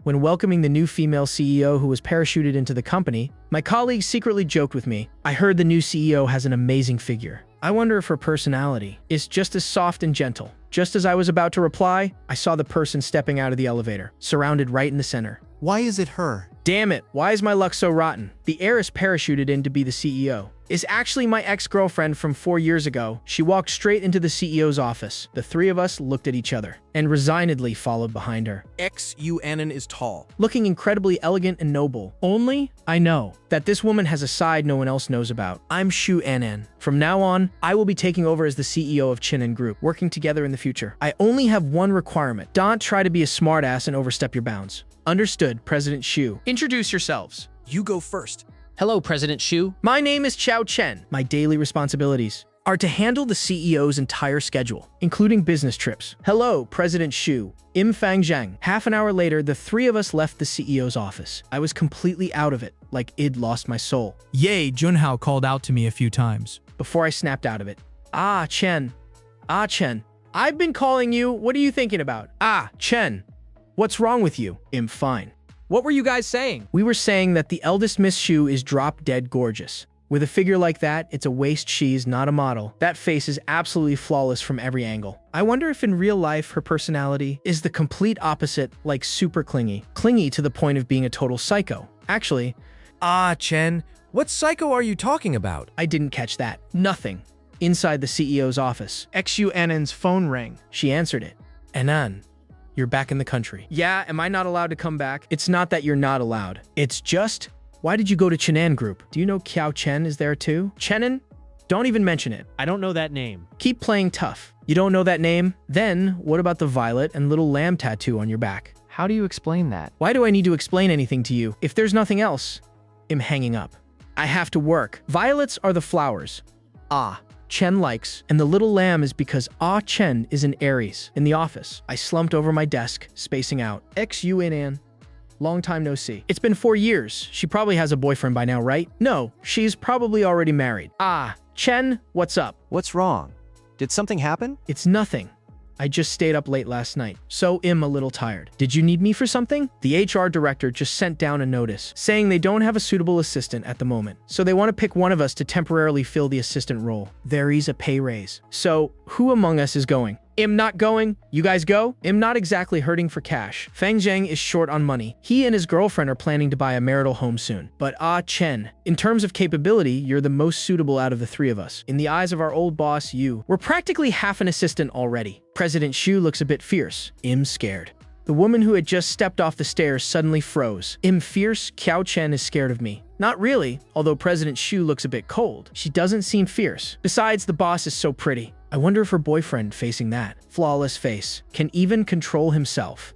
When welcoming the new female CEO who was parachuted into the company, my colleagues secretly joked with me, "I heard the new CEO has an amazing figure. I wonder if her personality is just as soft and gentle." Just as I was about to reply, I saw the person stepping out of the elevator, surrounded right in the center. Why is it her? Damn it, why is my luck so rotten? The heiress parachuted in to be the CEO is actually my ex-girlfriend from 4 years ago. She walked straight into the CEO's office. The three of us looked at each other and resignedly followed behind her. Xu Anan is tall. Looking incredibly elegant and noble. Only, I know that this woman has a side no one else knows about. I'm Xu Anan. From now on, I will be taking over as the CEO of Chinen Group, working together in the future. I only have one requirement. Don't try to be a smartass and overstep your bounds. Understood, President Xu. Introduce yourselves. You go first. Hello, President Xu. My name is Chao Chen. My daily responsibilities are to handle the CEO's entire schedule, including business trips. Hello, President Xu. Fang Zhang. Half an hour later, the three of us left the CEO's office. I was completely out of it, like I'd lost my soul. Yay, Junhao called out to me a few times. Before I snapped out of it. Chen. Chen. I've been calling you. What are you thinking about? Chen. What's wrong with you? I'm fine. What were you guys saying? We were saying that the eldest Miss Xu is drop-dead gorgeous. With a figure like that, it's a waste she's not a model. That face is absolutely flawless from every angle. I wonder if in real life her personality is the complete opposite, like super clingy. Clingy to the point of being a total psycho. Actually, Chen, what psycho are you talking about? I didn't catch that. Nothing. Inside the CEO's office, Xu Anan's phone rang. She answered it. Anan, you're back in the country. Yeah, am I not allowed to come back? It's not that you're not allowed. It's just, why did you go to Chenan Group? Do you know Kiao Chen is there too? Chenan? Don't even mention it. I don't know that name. Keep playing tough. You don't know that name? Then, what about the violet and little lamb tattoo on your back? How do you explain that? Why do I need to explain anything to you? If there's nothing else, I'm hanging up. I have to work. Violets are the flowers. Chen likes, and the little lamb is because Chen is an Aries. In the office, I slumped over my desk, spacing out. Xu Anan. Long time no see. It's been 4 years. She probably has a boyfriend by now, right? No, she's probably already married. Chen, what's up? What's wrong? Did something happen? It's nothing. I just stayed up late last night, so I'm a little tired. Did you need me for something? The HR director just sent down a notice saying they don't have a suitable assistant at the moment, so they want to pick one of us to temporarily fill the assistant role. There is a pay raise. So, who among us is going? I'm not going. You guys go? I'm not exactly hurting for cash. Fang Zhang is short on money. He and his girlfriend are planning to buy a marital home soon. But Chen, in terms of capability, you're the most suitable out of the three of us. In the eyes of our old boss, we're practically half an assistant already. President Xu looks a bit fierce. I'm scared. The woman who had just stepped off the stairs suddenly froze. I'm fierce. Kiao Chen is scared of me. Not really, although President Xu looks a bit cold. She doesn't seem fierce. Besides, the boss is so pretty. I wonder if her boyfriend, facing that flawless face, can even control himself.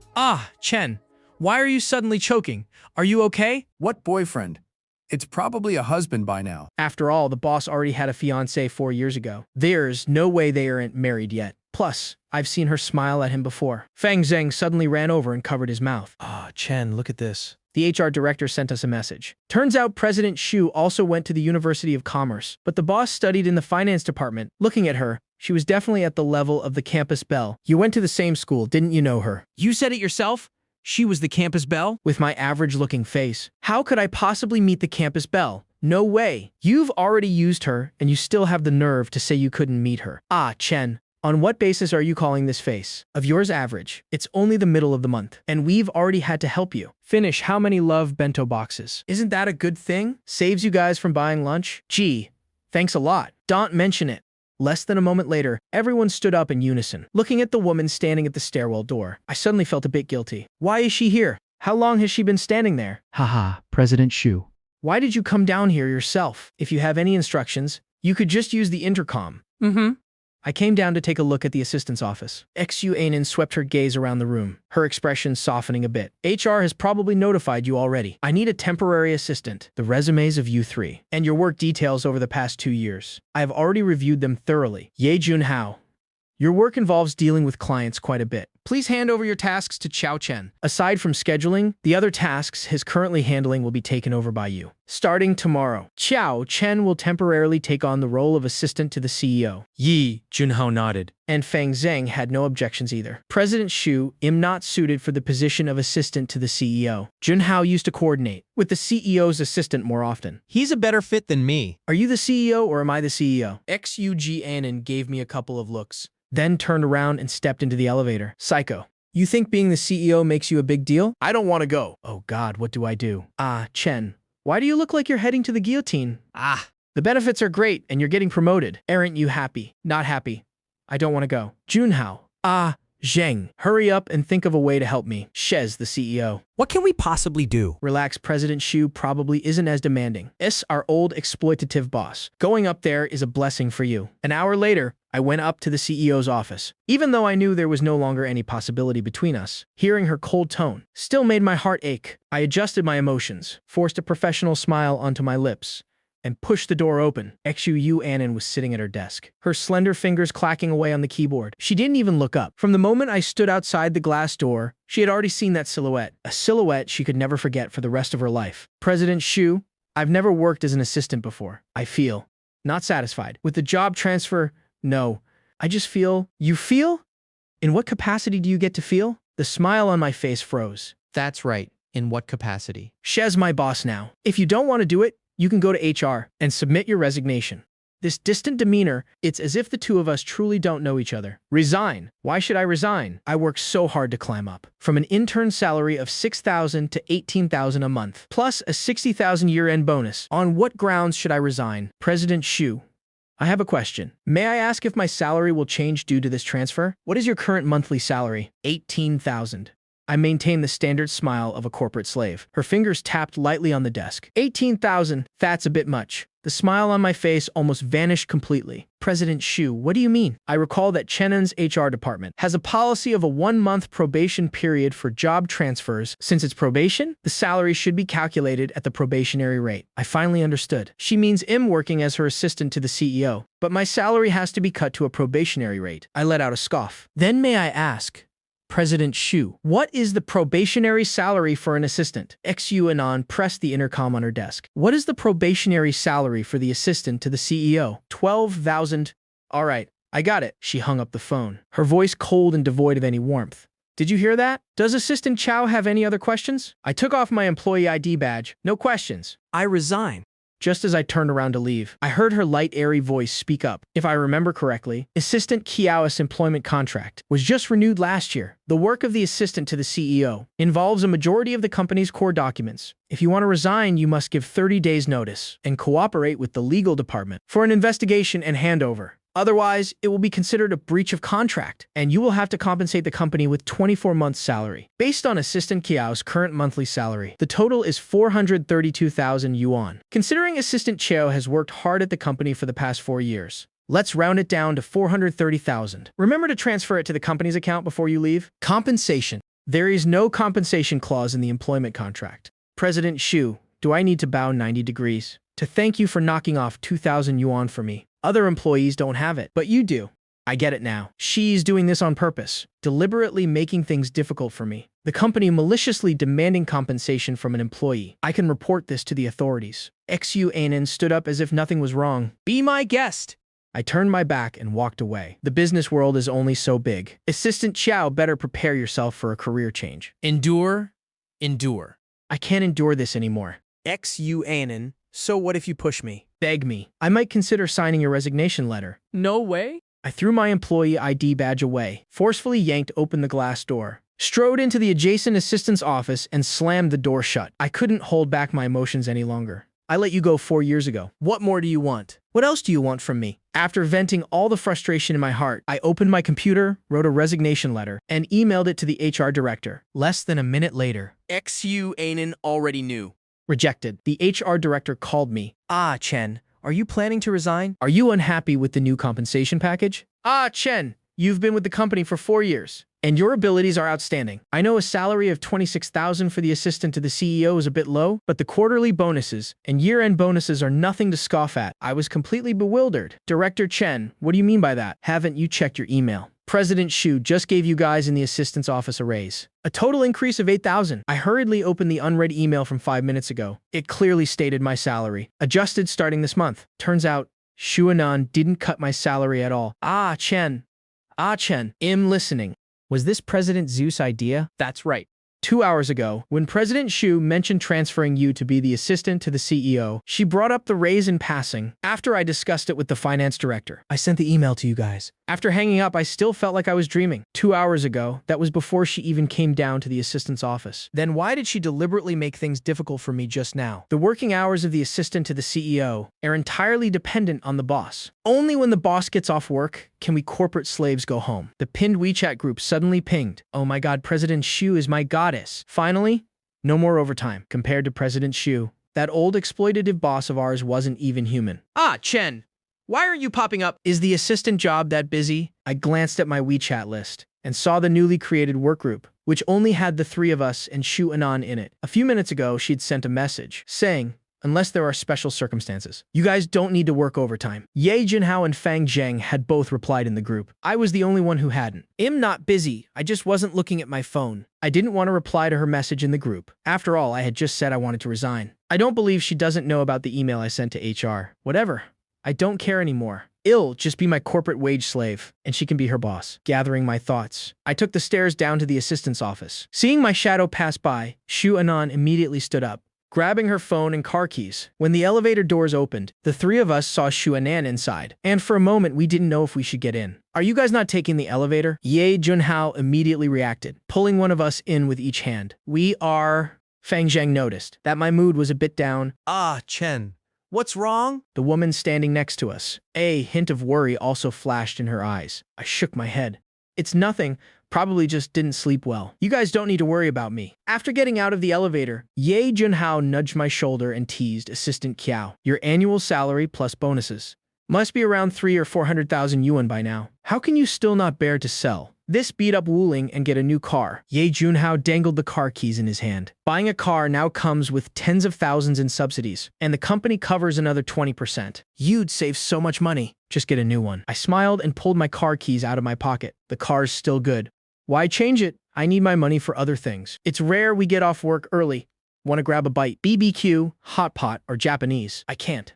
Chen, why are you suddenly choking? Are you okay? What boyfriend? It's probably a husband by now. After all, the boss already had a fiancé 4 years ago. There's no way they aren't married yet. Plus, I've seen her smile at him before. Fang Zhang suddenly ran over and covered his mouth. Chen, look at this. The HR director sent us a message. Turns out President Xu also went to the University of Commerce, but the boss studied in the finance department. Looking at her, she was definitely at the level of the campus belle. You went to the same school, didn't you know her? You said it yourself? She was the campus belle? With my average-looking face. How could I possibly meet the campus belle? No way. You've already used her, and you still have the nerve to say you couldn't meet her. Chen. On what basis are you calling this face of yours average? It's only the middle of the month, and we've already had to help you finish how many love bento boxes. Isn't that a good thing? Saves you guys from buying lunch? Gee, thanks a lot. Don't mention it. Less than a moment later, everyone stood up in unison. Looking at the woman standing at the stairwell door, I suddenly felt a bit guilty. Why is she here? How long has she been standing there? Haha, President Xu. Why did you come down here yourself? If you have any instructions, you could just use the intercom. I came down to take a look at the assistant's office. Xu Anan swept her gaze around the room, her expression softening a bit. HR has probably notified you already. I need a temporary assistant, the resumes of you three, and your work details over the past 2 years. I have already reviewed them thoroughly. Ye Junhao, your work involves dealing with clients quite a bit. Please hand over your tasks to Chao Chen. Aside from scheduling, the other tasks his currently handling will be taken over by you. Starting tomorrow, Chao Chen will temporarily take on the role of assistant to the CEO. Yi Junhao nodded. And Fang Zheng had no objections either. President Xu am not suited for the position of assistant to the CEO. Junhao used to coordinate with the CEO's assistant more often. He's a better fit than me. Are you the CEO or am I the CEO? XUG Annan gave me a couple of looks, then turned around and stepped into the elevator. Psycho. You think being the CEO makes you a big deal? I don't want to go. Oh God, what do I do? Chen, why do you look like you're heading to the guillotine? The benefits are great and you're getting promoted. Aren't you happy? Not happy. I don't want to go. Junhao. Zheng, hurry up and think of a way to help me. Shez, the CEO. What can we possibly do? Relax, President Xu probably isn't as demanding. Our old exploitative boss. Going up there is a blessing for you. An hour later, I went up to the CEO's office. Even though I knew there was no longer any possibility between us, hearing her cold tone still made my heart ache. I adjusted my emotions, forced a professional smile onto my lips, and pushed the door open. XU Annan was sitting at her desk, her slender fingers clacking away on the keyboard. She didn't even look up. From the moment I stood outside the glass door, she had already seen that silhouette, a silhouette she could never forget for the rest of her life. President Xu, I've never worked as an assistant before. I feel not satisfied. With the job transfer, no. I just feel. You feel? In what capacity do you get to feel? The smile on my face froze. That's right. In what capacity? Shez my boss now. If you don't want to do it, you can go to HR and submit your resignation. This distant demeanor, it's as if the two of us truly don't know each other. Resign. Why should I resign? I worked so hard to climb up. From an intern salary of $6,000 to $18,000 a month, plus a $60,000 year-end bonus. On what grounds should I resign? President Xu, I have a question. May I ask if my salary will change due to this transfer? What is your current monthly salary? $18,000. I maintained the standard smile of a corporate slave. Her fingers tapped lightly on the desk. 18,000, that's a bit much. The smile on my face almost vanished completely. President Xu, what do you mean? I recall that Chennan's HR department has a policy of a 1-month probation period for job transfers. Since it's probation, the salary should be calculated at the probationary rate. I finally understood. She means I'm working as her assistant to the CEO, but my salary has to be cut to a probationary rate. I let out a scoff. Then may I ask, President Xu, what is the probationary salary for an assistant? XU Anon pressed the intercom on her desk. What is the probationary salary for the assistant to the CEO? 12,000. All right, I got it. She hung up the phone, her voice cold and devoid of any warmth. Did you hear that? Does Assistant Chao have any other questions? I took off my employee ID badge. No questions. I resign. Just as I turned around to leave, I heard her light, airy voice speak up. If I remember correctly, Assistant Kiao's employment contract was just renewed last year. The work of the assistant to the CEO involves a majority of the company's core documents. If you want to resign, you must give 30 days notice and cooperate with the legal department for an investigation and handover. Otherwise, it will be considered a breach of contract, and you will have to compensate the company with 24 months' salary. Based on Assistant Kiao's current monthly salary, the total is 432,000 yuan. Considering Assistant Chao has worked hard at the company for the past 4 years, let's round it down to 430,000. Remember to transfer it to the company's account before you leave. Compensation. There is no compensation clause in the employment contract. President Xu, do I need to bow 90 degrees to thank you for knocking off 2,000 yuan for me? Other employees don't have it, but you do. I get it now. She's doing this on purpose, deliberately making things difficult for me. The company maliciously demanding compensation from an employee. I can report this to the authorities. XU Anan stood up as if nothing was wrong. Be my guest. I turned my back and walked away. The business world is only so big. Assistant Chao, better prepare yourself for a career change. Endure. Endure. I can't endure this anymore. XU Anan, so what if you push me? Beg me. I might consider signing your resignation letter. No way. I threw my employee ID badge away, forcefully yanked open the glass door, strode into the adjacent assistant's office, and slammed the door shut. I couldn't hold back my emotions any longer. I let you go 4 years ago. What more do you want? What else do you want from me? After venting all the frustration in my heart, I opened my computer, wrote a resignation letter, and emailed it to the HR director. Less than a minute later, XU Anan already knew. Rejected. The HR director called me. Chen, are you planning to resign? Are you unhappy with the new compensation package? Chen, you've been with the company for 4 years. And your abilities are outstanding. I know a salary of 26,000 for the assistant to the CEO is a bit low, but the quarterly bonuses and year-end bonuses are nothing to scoff at. I was completely bewildered. Director Chen, what do you mean by that? Haven't you checked your email? President Xu just gave you guys in the assistant's office a raise. A total increase of 8,000. I hurriedly opened the unread email from 5 minutes ago. It clearly stated my salary, adjusted starting this month. Turns out, Xu Anan didn't cut my salary at all. Ah, Chen. I'm listening. Was this President Zeus' idea? That's right. 2 hours ago, when President Xu mentioned transferring you to be the assistant to the CEO, she brought up the raise in passing after I discussed it with the finance director. I sent the email to you guys. After hanging up, I still felt like I was dreaming. 2 hours ago, that was before she even came down to the assistant's office. Then why did she deliberately make things difficult for me just now? The working hours of the assistant to the CEO are entirely dependent on the boss. Only when the boss gets off work can we corporate slaves go home. The pinned WeChat group suddenly pinged. Oh my god, President Xu is my goddess. Finally, no more overtime. Compared to President Xu, that old exploitative boss of ours wasn't even human. Ah, Chen. Why aren't you popping up? Is the assistant job that busy? I glanced at my WeChat list and saw the newly created work group, which only had the 3 of us and Xu Anan in it. A few minutes ago, she'd sent a message saying, unless there are special circumstances, you guys don't need to work overtime. Ye Jinhao and Fang Zheng had both replied in the group. I was the only one who hadn't. I'm not busy. I just wasn't looking at my phone. I didn't want to reply to her message in the group. After all, I had just said I wanted to resign. I don't believe she doesn't know about the email I sent to HR. Whatever. I don't care anymore. I'll just be my corporate wage slave, and she can be her boss. Gathering my thoughts, I took the stairs down to the assistant's office. Seeing my shadow pass by, Xu Anan immediately stood up, grabbing her phone and car keys. When the elevator doors opened, the 3 of us saw Xu Anan inside, and for a moment we didn't know if we should get in. Are you guys not taking the elevator? Ye Junhao immediately reacted, pulling one of us in with each hand. We are... Fang Zheng noticed that my mood was a bit down. Ah, Chen. What's wrong? The woman standing next to us. A hint of worry also flashed in her eyes. I shook my head. It's nothing. Probably just didn't sleep well. You guys don't need to worry about me. After getting out of the elevator, Ye Junhao nudged my shoulder and teased Assistant Kiao. Your annual salary plus bonuses must be around 3 or 400,000 yuan by now. How can you still not bear to sell this beat-up Wuling and get a new car? Ye Junhao dangled the car keys in his hand. Buying a car now comes with tens of thousands in subsidies, and the company covers another 20%. You'd save so much money. Just get a new one. I smiled and pulled my car keys out of my pocket. The car's still good. Why change it? I need my money for other things. It's rare we get off work early. Want to grab a bite? BBQ, hot pot, or Japanese? I can't.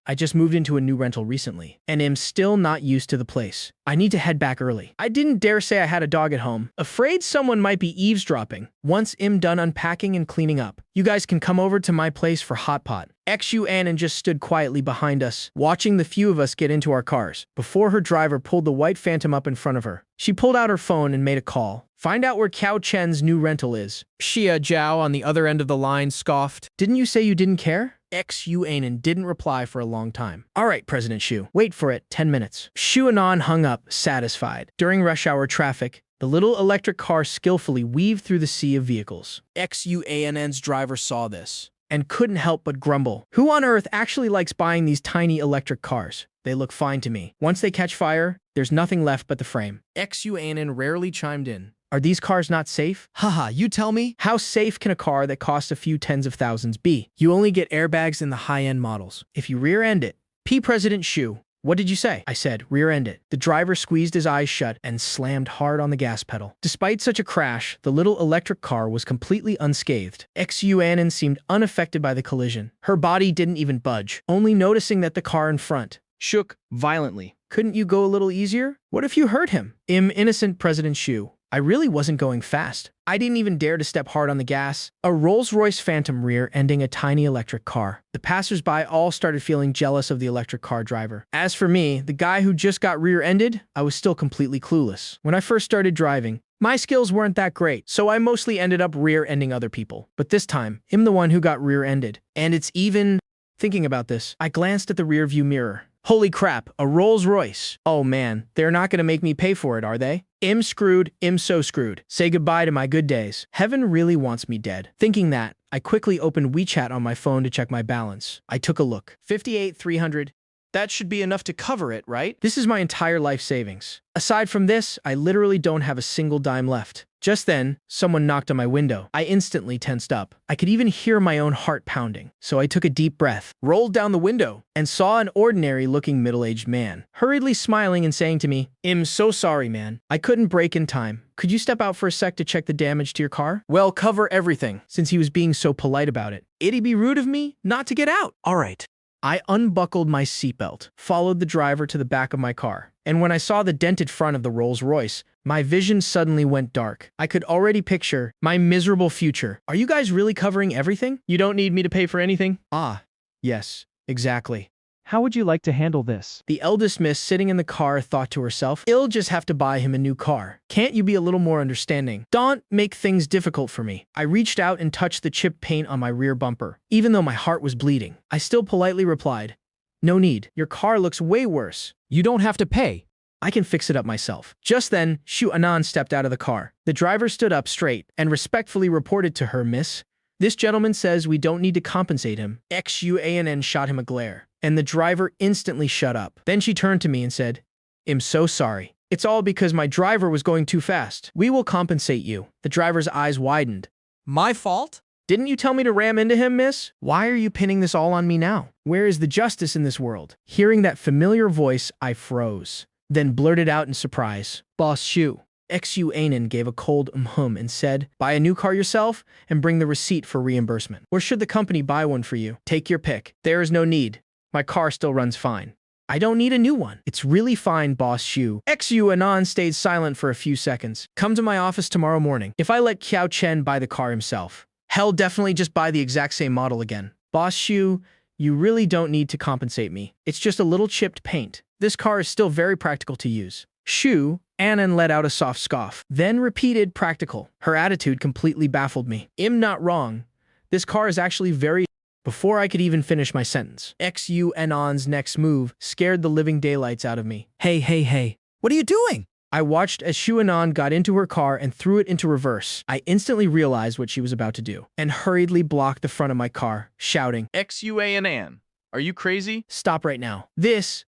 I just moved into a new rental recently, and am still not used to the place. I need to head back early. I didn't dare say I had a dog at home, afraid someone might be eavesdropping. Once I'm done unpacking and cleaning up, you guys can come over to my place for hot pot. Xu Anan just stood quietly behind us, watching the few of us get into our cars, before her driver pulled the white Phantom up in front of her. She pulled out her phone and made a call. Find out where Cao Chen's new rental is. Xia Zhao on the other end of the line scoffed. Didn't you say you didn't care? Xu Anan didn't reply for a long time. All right, President Xu. Wait for it. 10 minutes. Xu Anan hung up, satisfied. During rush hour traffic, the little electric car skillfully weaved through the sea of vehicles. Xu Ann's driver saw this and couldn't help but grumble. Who on earth actually likes buying these tiny electric cars? They look fine to me. Once they catch fire, there's nothing left but the frame. Xu Annan rarely chimed in. Are these cars not safe? Haha, you tell me? How safe can a car that costs a few tens of thousands be? You only get airbags in the high-end models. If you rear-end it, President Xu. What did you say? I said, rear-end it. The driver squeezed his eyes shut and slammed hard on the gas pedal. Despite such a crash, the little electric car was completely unscathed. Xu Annan seemed unaffected by the collision. Her body didn't even budge, only noticing that the car in front shook violently. Couldn't you go a little easier? What if you hurt him? Innocent President Xu. I really wasn't going fast. I didn't even dare to step hard on the gas. A Rolls-Royce Phantom rear-ending a tiny electric car. The passers-by all started feeling jealous of the electric car driver. As for me, the guy who just got rear-ended, I was still completely clueless. When I first started driving, my skills weren't that great, so I mostly ended up rear-ending other people. But this time, I'm the one who got rear-ended. And it's even... Thinking about this, I glanced at the rear-view mirror. Holy crap, a Rolls-Royce. Oh man, they're not gonna make me pay for it, are they? I'm screwed, I'm so screwed. Say goodbye to my good days. Heaven really wants me dead. Thinking that, I quickly opened WeChat on my phone to check my balance. I took a look. 58,300. That should be enough to cover it, right? This is my entire life savings. Aside from this, I literally don't have a single dime left. Just then, someone knocked on my window. I instantly tensed up. I could even hear my own heart pounding. So I took a deep breath, rolled down the window, and saw an ordinary-looking middle-aged man, hurriedly smiling and saying to me, "I'm so sorry, man. I couldn't brake in time. Could you step out for a sec to check the damage to your car?" Well, cover everything, since he was being so polite about it. It'd be rude of me not to get out. All right. I unbuckled my seatbelt, followed the driver to the back of my car, and when I saw the dented front of the Rolls-Royce, my vision suddenly went dark. I could already picture my miserable future. Are you guys really covering everything? You don't need me to pay for anything? Ah, yes, exactly. How would you like to handle this? The eldest miss sitting in the car thought to herself, "I'll just have to buy him a new car. Can't you be a little more understanding? Don't make things difficult for me." I reached out and touched the chipped paint on my rear bumper. Even though my heart was bleeding, I still politely replied, "No need. Your car looks way worse. You don't have to pay. I can fix it up myself." Just then, Shu Anan stepped out of the car. The driver stood up straight and respectfully reported to her, "Miss, this gentleman says we don't need to compensate him." Xuann shot him a glare, and the driver instantly shut up. Then she turned to me and said, "I'm so sorry. It's all because my driver was going too fast. We will compensate you." The driver's eyes widened. My fault? "Didn't you tell me to ram into him, miss? Why are you pinning this all on me now? Where is the justice in this world?" Hearing that familiar voice, I froze, then blurted out in surprise, "Boss Shu." Xuann gave a cold and said, "Buy a new car yourself and bring the receipt for reimbursement. Or should the company buy one for you? Take your pick. There is no need. My car still runs fine." "I don't need a new one. It's really fine, Boss Shu." Xuann stayed silent for a few seconds. "Come to my office tomorrow morning. If I let Kiao Chen buy the car himself, hell, definitely just buy the exact same model again. Boss Shu, you really don't need to compensate me. It's just a little chipped paint. This car is still very practical to use." Shu Annan let out a soft scoff, then repeated practical. Her attitude completely baffled me. "I'm not wrong. This car is actually very..." Before I could even finish my sentence, Xuann's next move scared the living daylights out of me. Hey. What are you doing? I watched as Xuanan got into her car and threw it into reverse. I instantly realized what she was about to do, and hurriedly blocked the front of my car, shouting, Xuann, are you crazy? "Stop right now. This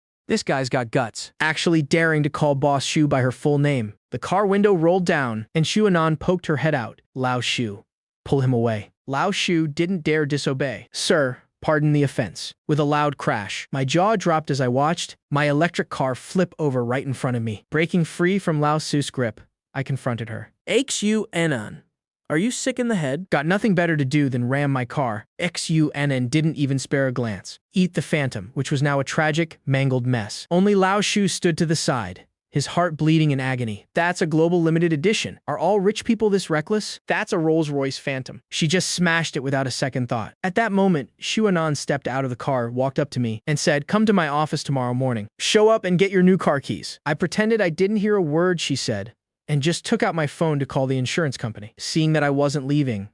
guy's got guts. actually daring to call Boss Shu by her full name." The car window rolled down, and Xuanan poked her head out. "Lao Shu, pull him away." Lao Shu didn't dare disobey. "Sir, pardon the offense." With a loud crash, my jaw dropped as I watched my electric car flip over right in front of me. Breaking free from Lao Shu's grip, I confronted her. "Xuann, are you sick in the head?" Got nothing better to do than ram my car. Xuann didn't even spare a glance. Eat the Phantom, which was now a tragic, mangled mess. Only Lao Shu stood to the side, his heart bleeding in agony. "That's a global limited edition. Are all rich people this reckless? That's a Rolls-Royce Phantom." She just smashed it without a second thought. At that moment, Xuanan stepped out of the car, walked up to me, and said, "Come to my office tomorrow morning. Show up and get your new car keys." I pretended I didn't hear a word she said, and just took out my phone to call the insurance company. Seeing that I wasn't leaving,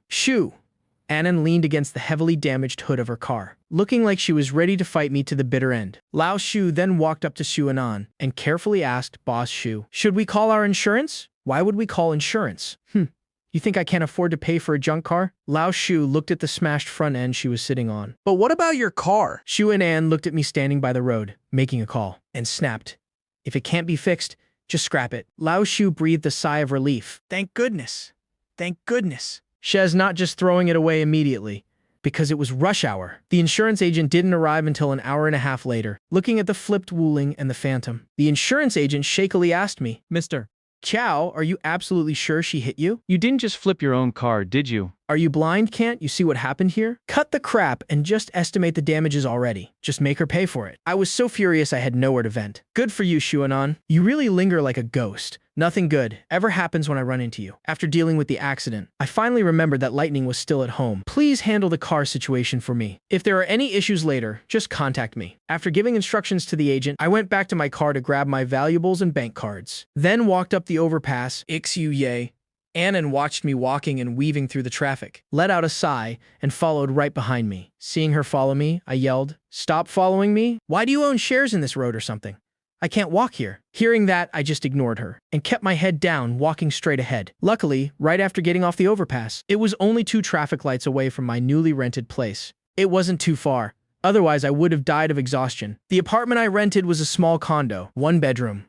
Annan leaned against the heavily damaged hood of her car, looking like she was ready to fight me to the bitter end. Lao Shu then walked up to Xuanan and carefully asked Boss Shu, "Should we call our insurance?" "Why would we call insurance? You think I can't afford to pay for a junk car?" Lao Shu looked at the smashed front end she was sitting on. But what about your car? Xuanan looked at me standing by the road, making a call, and snapped, "If it can't be fixed, just scrap it." Lao Shu breathed a sigh of relief. Thank goodness. Thank goodness. Shez not just throwing it away immediately, because it was rush hour. The insurance agent didn't arrive until an hour and a half later, looking at the flipped Wuling and the Phantom. The insurance agent shakily asked me, Mister, "Chow, are you absolutely sure she hit you? you didn't just flip your own car, did you? Are you blind? Can't you see what happened here? Cut the crap and just estimate the damages already. Just make her pay for it." I was so furious I had nowhere to vent. "Good for you, Xuanan. You really linger like a ghost. Nothing good ever happens when I run into you." After dealing with the accident, I finally remembered that Lightning was still at home. "Please handle the car situation for me. If there are any issues later, just contact me." After giving instructions to the agent, I went back to my car to grab my valuables and bank cards. Then walked up the overpass, Xuye. Annan watched me walking and weaving through the traffic, let out a sigh, and followed right behind me. Seeing her follow me, I yelled, "Stop following me? Why do you own shares in this road or something? I can't walk here." Hearing that, I just ignored her and kept my head down, walking straight ahead. Luckily, right after getting off the overpass, it was only 2 traffic lights away from my newly rented place. It wasn't too far. Otherwise, I would have died of exhaustion. The apartment I rented was a small condo, 1 bedroom,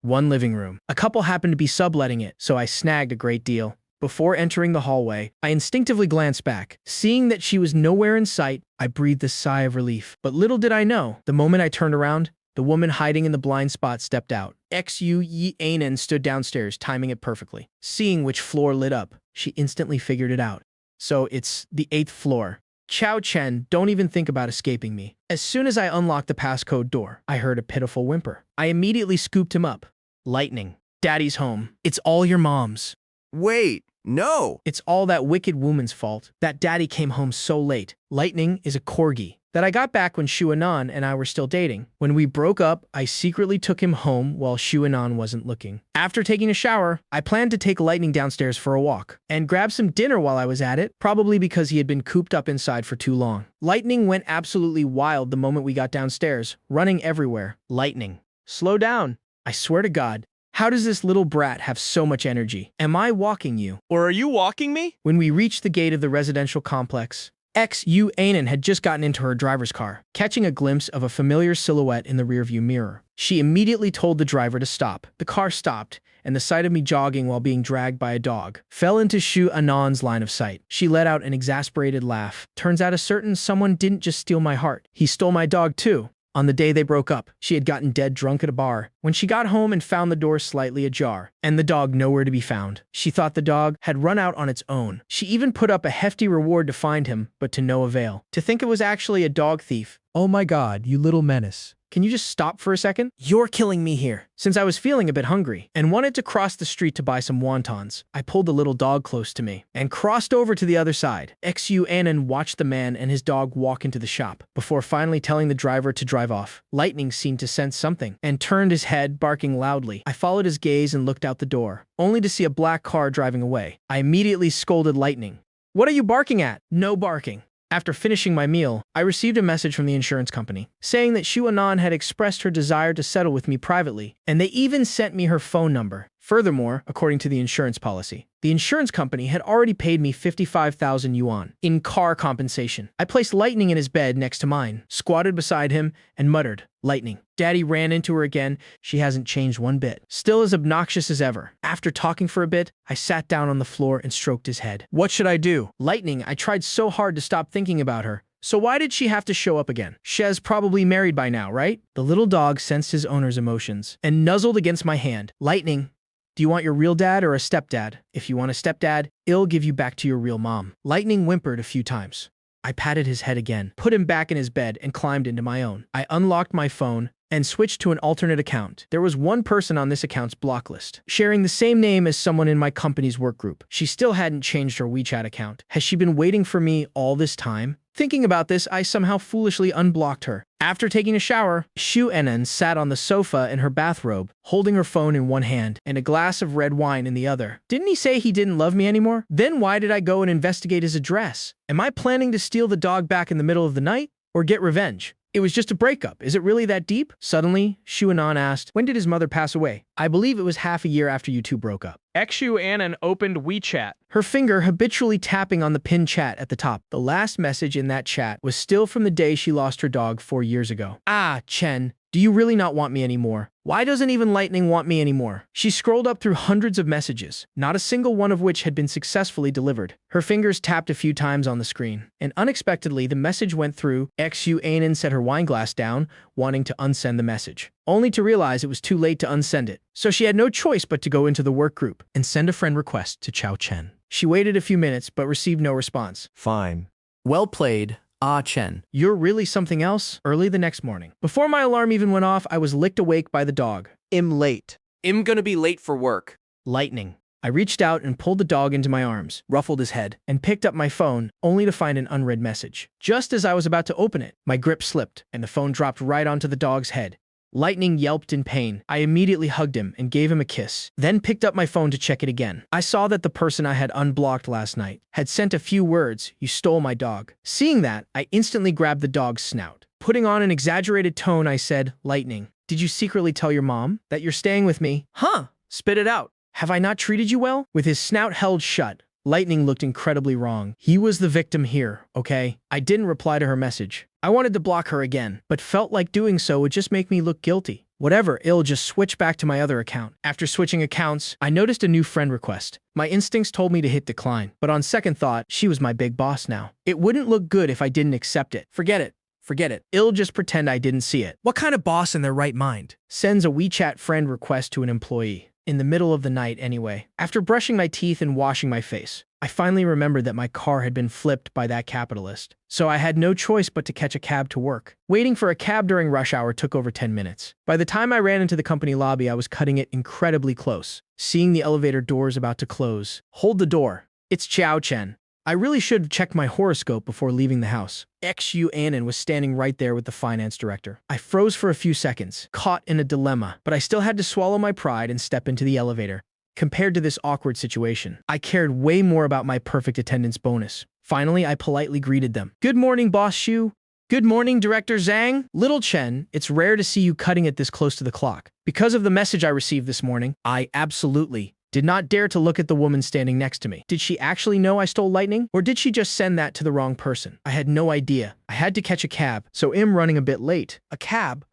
1 living room. A couple happened to be subletting it, so I snagged a great deal. Before entering the hallway, I instinctively glanced back. Seeing that she was nowhere in sight, I breathed a sigh of relief. But little did I know, the moment I turned around, the woman hiding in the blind spot stepped out. Xu Yi Ainen stood downstairs, timing it perfectly. Seeing which floor lit up, she instantly figured it out. So it's the 8th floor. Chao Chen, don't even think about escaping me. As soon as I unlocked the passcode door, I heard a pitiful whimper. I immediately scooped him up. Lightning. Daddy's home. It's all your mom's. Wait, no! It's all that wicked woman's fault. That daddy came home so late. Lightning is a corgi that I got back when Shu Anan and I were still dating. When we broke up, I secretly took him home while Shu Anan wasn't looking. After taking a shower, I planned to take Lightning downstairs for a walk and grab some dinner while I was at it, probably because he had been cooped up inside for too long. Lightning went absolutely wild the moment we got downstairs, running everywhere. Lightning. Slow down. I swear to God. How does this little brat have so much energy? Am I walking you? Or are you walking me? When we reached the gate of the residential complex, Xu Ainen had just gotten into her driver's car, catching a glimpse of a familiar silhouette in the rearview mirror. She immediately told the driver to stop. The car stopped, and the sight of me jogging while being dragged by a dog fell into Shu Anan's line of sight. She let out an exasperated laugh. Turns out a certain someone didn't just steal my heart. He stole my dog too. On the day they broke up, she had gotten dead drunk at a bar when she got home and found the door slightly ajar, and the dog nowhere to be found. She thought the dog had run out on its own. She even put up a hefty reward to find him, but to no avail. To think it was actually a dog thief. Oh my god, you little menace. Can you just stop for a second? You're killing me here. Since I was feeling a bit hungry and wanted to cross the street to buy some wontons, I pulled the little dog close to me and crossed over to the other side. Xu Anan watched the man and his dog walk into the shop before finally telling the driver to drive off. Lightning seemed to sense something and turned his head, barking loudly. I followed his gaze and looked out the door, only to see a black car driving away. I immediately scolded Lightning. What are you barking at? No barking. After finishing my meal, I received a message from the insurance company saying that Shu Anan had expressed her desire to settle with me privately, and they even sent me her phone number. Furthermore, according to the insurance policy, the insurance company had already paid me 55,000 yuan in car compensation. I placed Lightning in his bed next to mine, squatted beside him, and muttered, "Lightning." Daddy ran into her again. She hasn't changed one bit. Still as obnoxious as ever. After talking for a bit, I sat down on the floor and stroked his head. What should I do? Lightning, I tried so hard to stop thinking about her. So why did she have to show up again? Shez probably married by now, right? The little dog sensed his owner's emotions and nuzzled against my hand. Lightning. Do you want your real dad or a stepdad? If you want a stepdad, it'll give you back to your real mom. Lightning whimpered a few times. I patted his head again, put him back in his bed, and climbed into my own. I unlocked my phone and switched to an alternate account. There was one person on this account's block list, sharing the same name as someone in my company's work group. She still hadn't changed her WeChat account. Has she been waiting for me all this time? Thinking about this, I somehow foolishly unblocked her. After taking a shower, Shu Anan sat on the sofa in her bathrobe, holding her phone in one hand and a glass of red wine in the other. Didn't he say he didn't love me anymore? Then why did I go and investigate his address? Am I planning to steal the dog back in the middle of the night? Or get revenge? It was just a breakup. Is it really that deep? Suddenly, Shu Anan asked, when did his mother pass away? I believe it was half a year after you two broke up. Xu Anan opened WeChat. Her finger habitually tapping on the pinned chat at the top. The last message in that chat was still from the day she lost her dog 4 years ago. Ah, Chen, do you really not want me anymore? Why doesn't even Lightning want me anymore? She scrolled up through hundreds of messages, not a single one of which had been successfully delivered. Her fingers tapped a few times on the screen, and unexpectedly the message went through. Xu Anan set her wine glass down, wanting to unsend the message, only to realize it was too late to unsend it. So she had no choice but to go into the work group and send a friend request to Chao Chen. She waited a few minutes but received no response. Fine. Well played, Ah Chen. You're really something else? Early the next morning, before my alarm even went off, I was licked awake by the dog. I'm late. I'm gonna be late for work. Lightning. I reached out and pulled the dog into my arms, ruffled his head, and picked up my phone, only to find an unread message. Just as I was about to open it, my grip slipped, and the phone dropped right onto the dog's head. Lightning yelped in pain. I immediately hugged him and gave him a kiss, then picked up my phone to check it again. I saw that the person I had unblocked last night had sent a few words, "You stole my dog." Seeing that, I instantly grabbed the dog's snout. Putting on an exaggerated tone, I said, "Lightning, did you secretly tell your mom that you're staying with me?" Huh? Spit it out. Have I not treated you well? With his snout held shut, Lightning looked incredibly wrong. He was the victim here, okay? I didn't reply to her message. I wanted to block her again, but felt like doing so would just make me look guilty. Whatever, I'll just switch back to my other account. After switching accounts, I noticed a new friend request. My instincts told me to hit decline, but on second thought, she was my big boss now. It wouldn't look good if I didn't accept it. Forget it. Forget it. I'll just pretend I didn't see it. What kind of boss in their right mind Sends a WeChat friend request to an employee. In the middle of the night anyway. After brushing my teeth and washing my face, I finally remembered that my car had been flipped by that capitalist. So I had no choice but to catch a cab to work. Waiting for a cab during rush hour took over 10 minutes. By the time I ran into the company lobby, I was cutting it incredibly close. Seeing the elevator doors about to close. Hold the door. It's Xiao Chen. I really should have checked my horoscope before leaving the house. Xu Anan was standing right there with the finance director. I froze for a few seconds, caught in a dilemma, but I still had to swallow my pride and step into the elevator. Compared to this awkward situation, I cared way more about my perfect attendance bonus. Finally, I politely greeted them. Good morning, Boss Xu. Good morning, Director Zhang. Little Chen, it's rare to see you cutting it this close to the clock. Because of the message I received this morning, I absolutely did not dare to look at the woman standing next to me. Did she actually know I stole lightning? Or did she just send that to the wrong person? I had no idea. I had to catch a cab, so I'm running a bit late. A cab?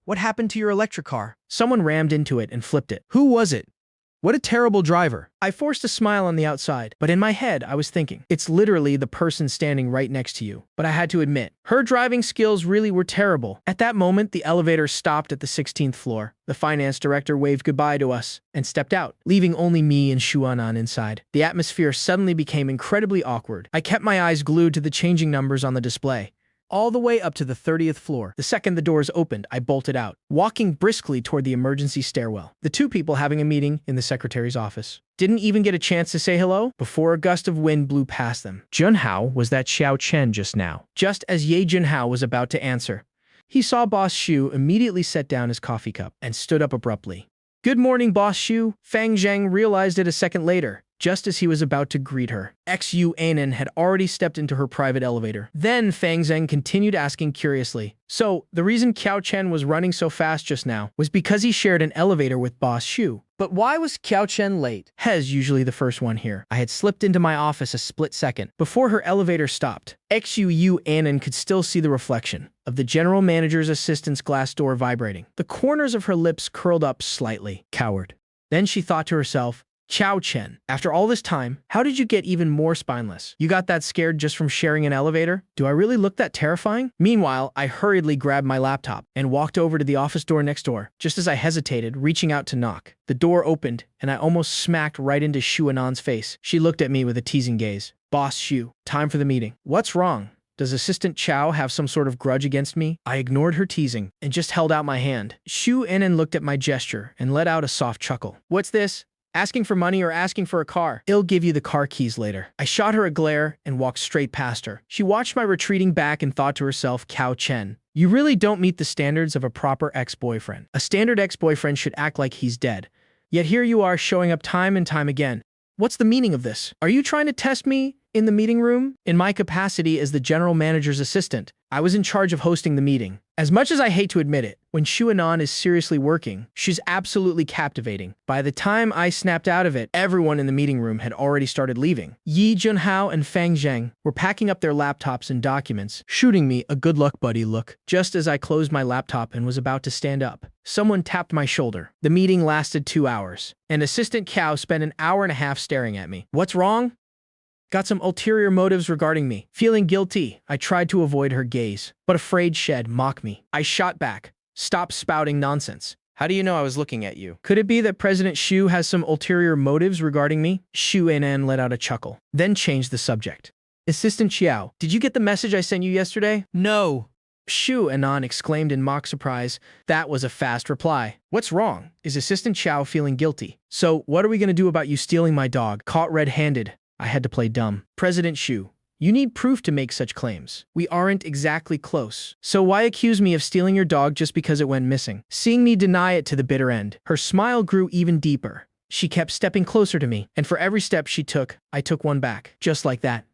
What happened to your electric car? Someone rammed into it and flipped it. Who was it? What a terrible driver. I forced a smile on the outside, but in my head, I was thinking, it's literally the person standing right next to you. But I had to admit, her driving skills really were terrible. At that moment, the elevator stopped at the 16th floor. The finance director waved goodbye to us and stepped out, leaving only me and Xuanan inside. The atmosphere suddenly became incredibly awkward. I kept my eyes glued to the changing numbers on the display. All the way up to the 30th floor. The second the doors opened, I bolted out, walking briskly toward the emergency stairwell. The two people having a meeting in the secretary's office didn't even get a chance to say hello before a gust of wind blew past them. Junhao was that Xiao Chen just now. Just as Ye Junhao was about to answer, he saw Boss Xu immediately set down his coffee cup and stood up abruptly. Good morning, Boss Xu. Fang Zhang realized it a second later. Just as he was about to greet her, Xu Anan had already stepped into her private elevator. Then Fang Zheng continued asking curiously, so the reason Qiao Chen was running so fast just now was because he shared an elevator with Boss Xu. But why was Qiao Chen late? Hez usually the first one here. I had slipped into my office a split second before her elevator stopped. Xu Anan could still see the reflection of the general manager's assistant's glass door vibrating. The corners of her lips curled up slightly. Coward. Then she thought to herself, Qiao Chen, after all this time, how did you get even more spineless? You got that scared just from sharing an elevator? Do I really look that terrifying? Meanwhile, I hurriedly grabbed my laptop and walked over to the office door next door. Just as I hesitated, reaching out to knock, the door opened and I almost smacked right into Xu Anan's face. She looked at me with a teasing gaze. Boss Xu, time for the meeting. What's wrong? Does Assistant Chow have some sort of grudge against me? I ignored her teasing and just held out my hand. Xu Anan looked at my gesture and let out a soft chuckle. What's this? Asking for money or asking for a car? I'll give you the car keys later. I shot her a glare and walked straight past her. She watched my retreating back and thought to herself, Qiao Chen, you really don't meet the standards of a proper ex-boyfriend. A standard ex-boyfriend should act like he's dead. Yet here you are showing up time and time again. What's the meaning of this? Are you trying to test me in the meeting room? In my capacity as the general manager's assistant, I was in charge of hosting the meeting. As much as I hate to admit it, when Xu Anan is seriously working, she's absolutely captivating. By the time I snapped out of it, everyone in the meeting room had already started leaving. Yi Junhao and Fang Zheng were packing up their laptops and documents, shooting me a good luck buddy look. Just as I closed my laptop and was about to stand up, someone tapped my shoulder. The meeting lasted 2 hours, and Assistant Qiao spent an hour and a half staring at me. What's wrong? Got some ulterior motives regarding me. Feeling guilty, I tried to avoid her gaze, but afraid she'd mock me. I shot back. Stop spouting nonsense. How do you know I was looking at you? Could it be that President Xu has some ulterior motives regarding me? Xu Anan let out a chuckle, then changed the subject. Assistant Qiao, did you get the message I sent you yesterday? No. Xu Anan exclaimed in mock surprise. That was a fast reply. What's wrong? Is Assistant Qiao feeling guilty? So, what are we going to do about you stealing my dog? Caught red-handed. I had to play dumb. President Xu, you need proof to make such claims. We aren't exactly close. So why accuse me of stealing your dog just because it went missing? Seeing me deny it to the bitter end, her smile grew even deeper. She kept stepping closer to me, and for every step she took, I took one back. Just like that.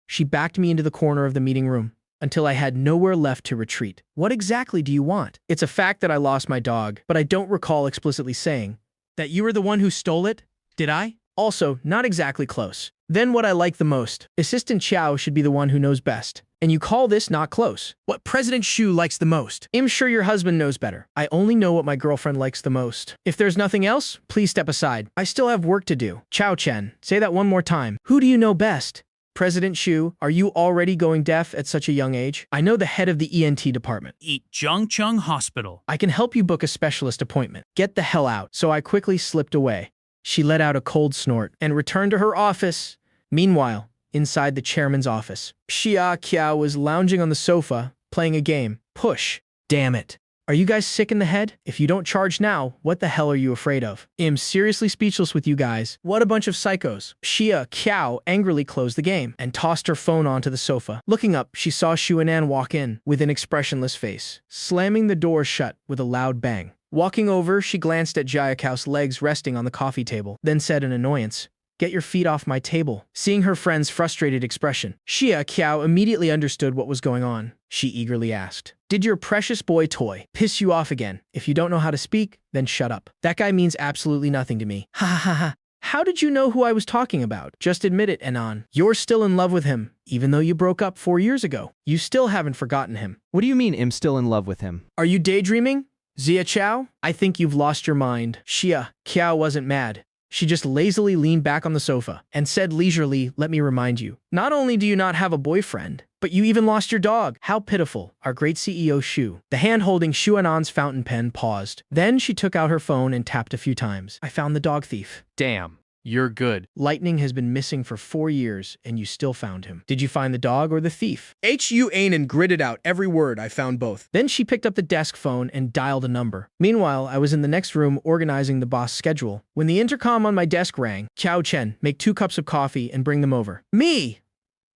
She backed me into the corner of the meeting room until I had nowhere left to retreat. What exactly do you want? It's a fact that I lost my dog, but I don't recall explicitly saying That you were the one who stole it? Did I? Also, not exactly close. Then what I like the most. Assistant Chow should be the one who knows best. And you call this not close? What President Shu likes the most? I'm sure your husband knows better. I only know what my girlfriend likes the most. If there's nothing else, please step aside. I still have work to do. Chow Chen, say that one more time. Who do you know best? President Shu, are you already going deaf at such a young age? I know the head of the ENT department. Eat Zhangcheng Hospital. I can help you book a specialist appointment. Get the hell out. So I quickly slipped away. She let out a cold snort and returned to her office. Meanwhile, inside the chairman's office, Xia Qiao was lounging on the sofa, playing a game. Push. Damn it. Are you guys sick in the head? If you don't charge now, what the hell are you afraid of? I'm seriously speechless with you guys. What a bunch of psychos. Xia Qiao angrily closed the game and tossed her phone onto the sofa. Looking up, she saw Xu Anan walk in with an expressionless face, slamming the door shut with a loud bang. Walking over, she glanced at Jia Qiao's legs resting on the coffee table, then said in annoyance, "Get your feet off my table." Seeing her friend's frustrated expression, Xia Qiao immediately understood what was going on. She eagerly asked, "Did your precious boy toy piss you off again? If you don't know how to speak, then shut up. That guy means absolutely nothing to me." Ha ha ha ha. How did you know who I was talking about? Just admit it, Anan. You're still in love with him, even though you broke up 4 years ago. You still haven't forgotten him. What do you mean I'm still in love with him? Are you daydreaming? Xia Qiao? I think you've lost your mind. Xia Qiao wasn't mad. She just lazily leaned back on the sofa and said leisurely, "Let me remind you, not only do you not have a boyfriend, but you even lost your dog. How pitiful." Our great CEO Shu. The hand holding Xu Anan's fountain pen paused. Then she took out her phone and tapped a few times. "I found the dog thief." Damn, you're good. Lightning has been missing for 4 years, and you still found him. Did you find the dog or the thief? Hu Anan gritted out every word. I found both. Then she picked up the desk phone and dialed a number. Meanwhile, I was in the next room organizing the boss schedule. When the intercom on my desk rang, "Chow Chen, make 2 cups of coffee and bring them over." Me!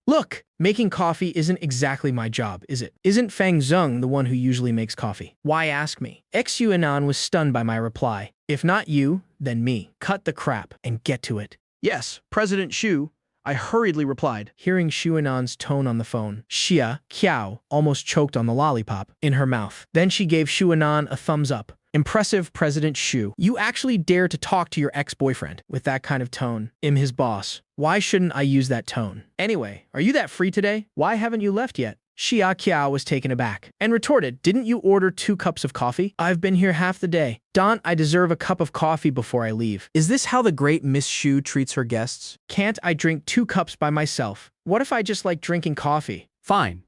Look, making coffee isn't exactly my job, is it? Isn't Feng Zeng the one who usually makes coffee? Why ask me? Xu Anan was stunned by my reply. If not you, then me. Cut the crap and get to it. Yes, President Shu, I hurriedly replied. Hearing Xu Anan's tone on the phone, Xia Qiao almost choked on the lollipop in her mouth. Then she gave Xu Anan a thumbs up. Impressive, President Shu. You actually dare to talk to your ex-boyfriend with that kind of tone. I'm his boss. Why shouldn't I use that tone? Anyway, are you that free today? Why haven't you left yet? Xia Qiao was taken aback and retorted, "Didn't you order 2 cups of coffee? I've been here half the day. Don't I deserve a cup of coffee before I leave? Is this how the great Miss Shu treats her guests? Can't I drink 2 cups by myself? What if I just like drinking coffee?" Fine.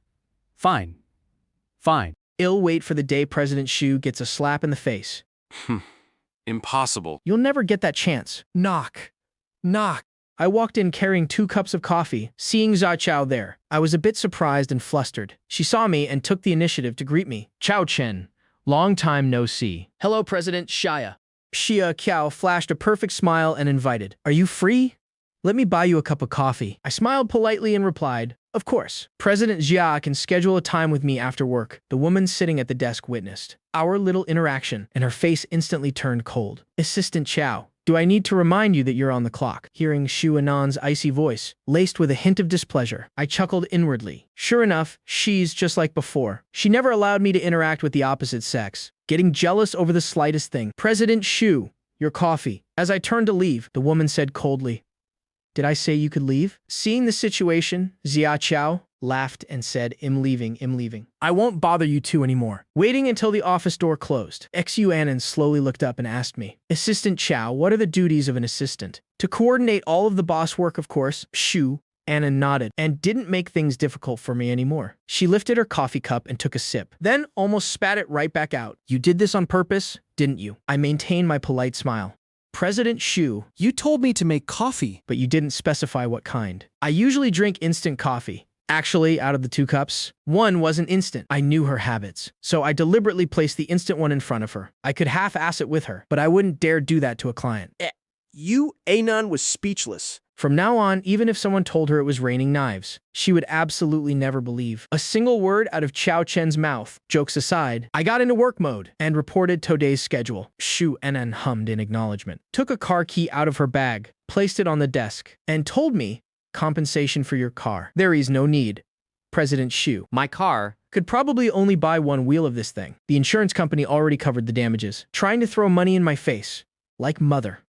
Fine. Fine. I'll wait for the day President Shu gets a slap in the face. Impossible. You'll never get that chance. Knock. Knock. I walked in carrying 2 cups of coffee. Seeing Xia Qiao there, I was a bit surprised and flustered. She saw me and took the initiative to greet me. Chow Chen, long time no see. Hello, President Xia. Xia Qiao flashed a perfect smile and invited, "Are you free? Let me buy you a cup of coffee." I smiled politely and replied, "Of course. President Xia can schedule a time with me after work." The woman sitting at the desk witnessed our little interaction, and her face instantly turned cold. "Assistant Chow, do I need to remind you that you're on the clock?" Hearing Xu Anan's icy voice, laced with a hint of displeasure, I chuckled inwardly. Sure enough, she's just like before. She never allowed me to interact with the opposite sex, getting jealous over the slightest thing. "President Shu, your coffee." As I turned to leave, the woman said coldly, "Did I say you could leave?" Seeing the situation, Xia Qiao laughed and said, I'm leaving. I won't bother you two anymore." Waiting until the office door closed, Xu Anan slowly looked up and asked me, "Assistant Chow, what are the duties of an assistant?" "To coordinate all of the boss work, of course." Xu Anan nodded and didn't make things difficult for me anymore. She lifted her coffee cup and took a sip, then almost spat it right back out. "You did this on purpose, didn't you?" I maintained my polite smile. "President Shu, You told me to make coffee. but you didn't specify what kind." "I usually drink instant coffee." Actually, out of the 2 cups, one wasn't instant. I knew her habits, so I deliberately placed the instant one in front of her. I could half-ass it with her, but I wouldn't dare do that to a client. Yu Anan was speechless. From now on, even if someone told her it was raining knives, she would absolutely never believe a single word out of Chow Chen's mouth. Jokes aside, I got into work mode and reported today's schedule. Xu Anan hummed in acknowledgement, took a car key out of her bag, placed it on the desk, and told me, "Compensation for your car. There is no need." President Shu. My car. Could probably only buy 1 wheel of this thing. The insurance company already covered the damages. Trying to throw money in my face. Like mother.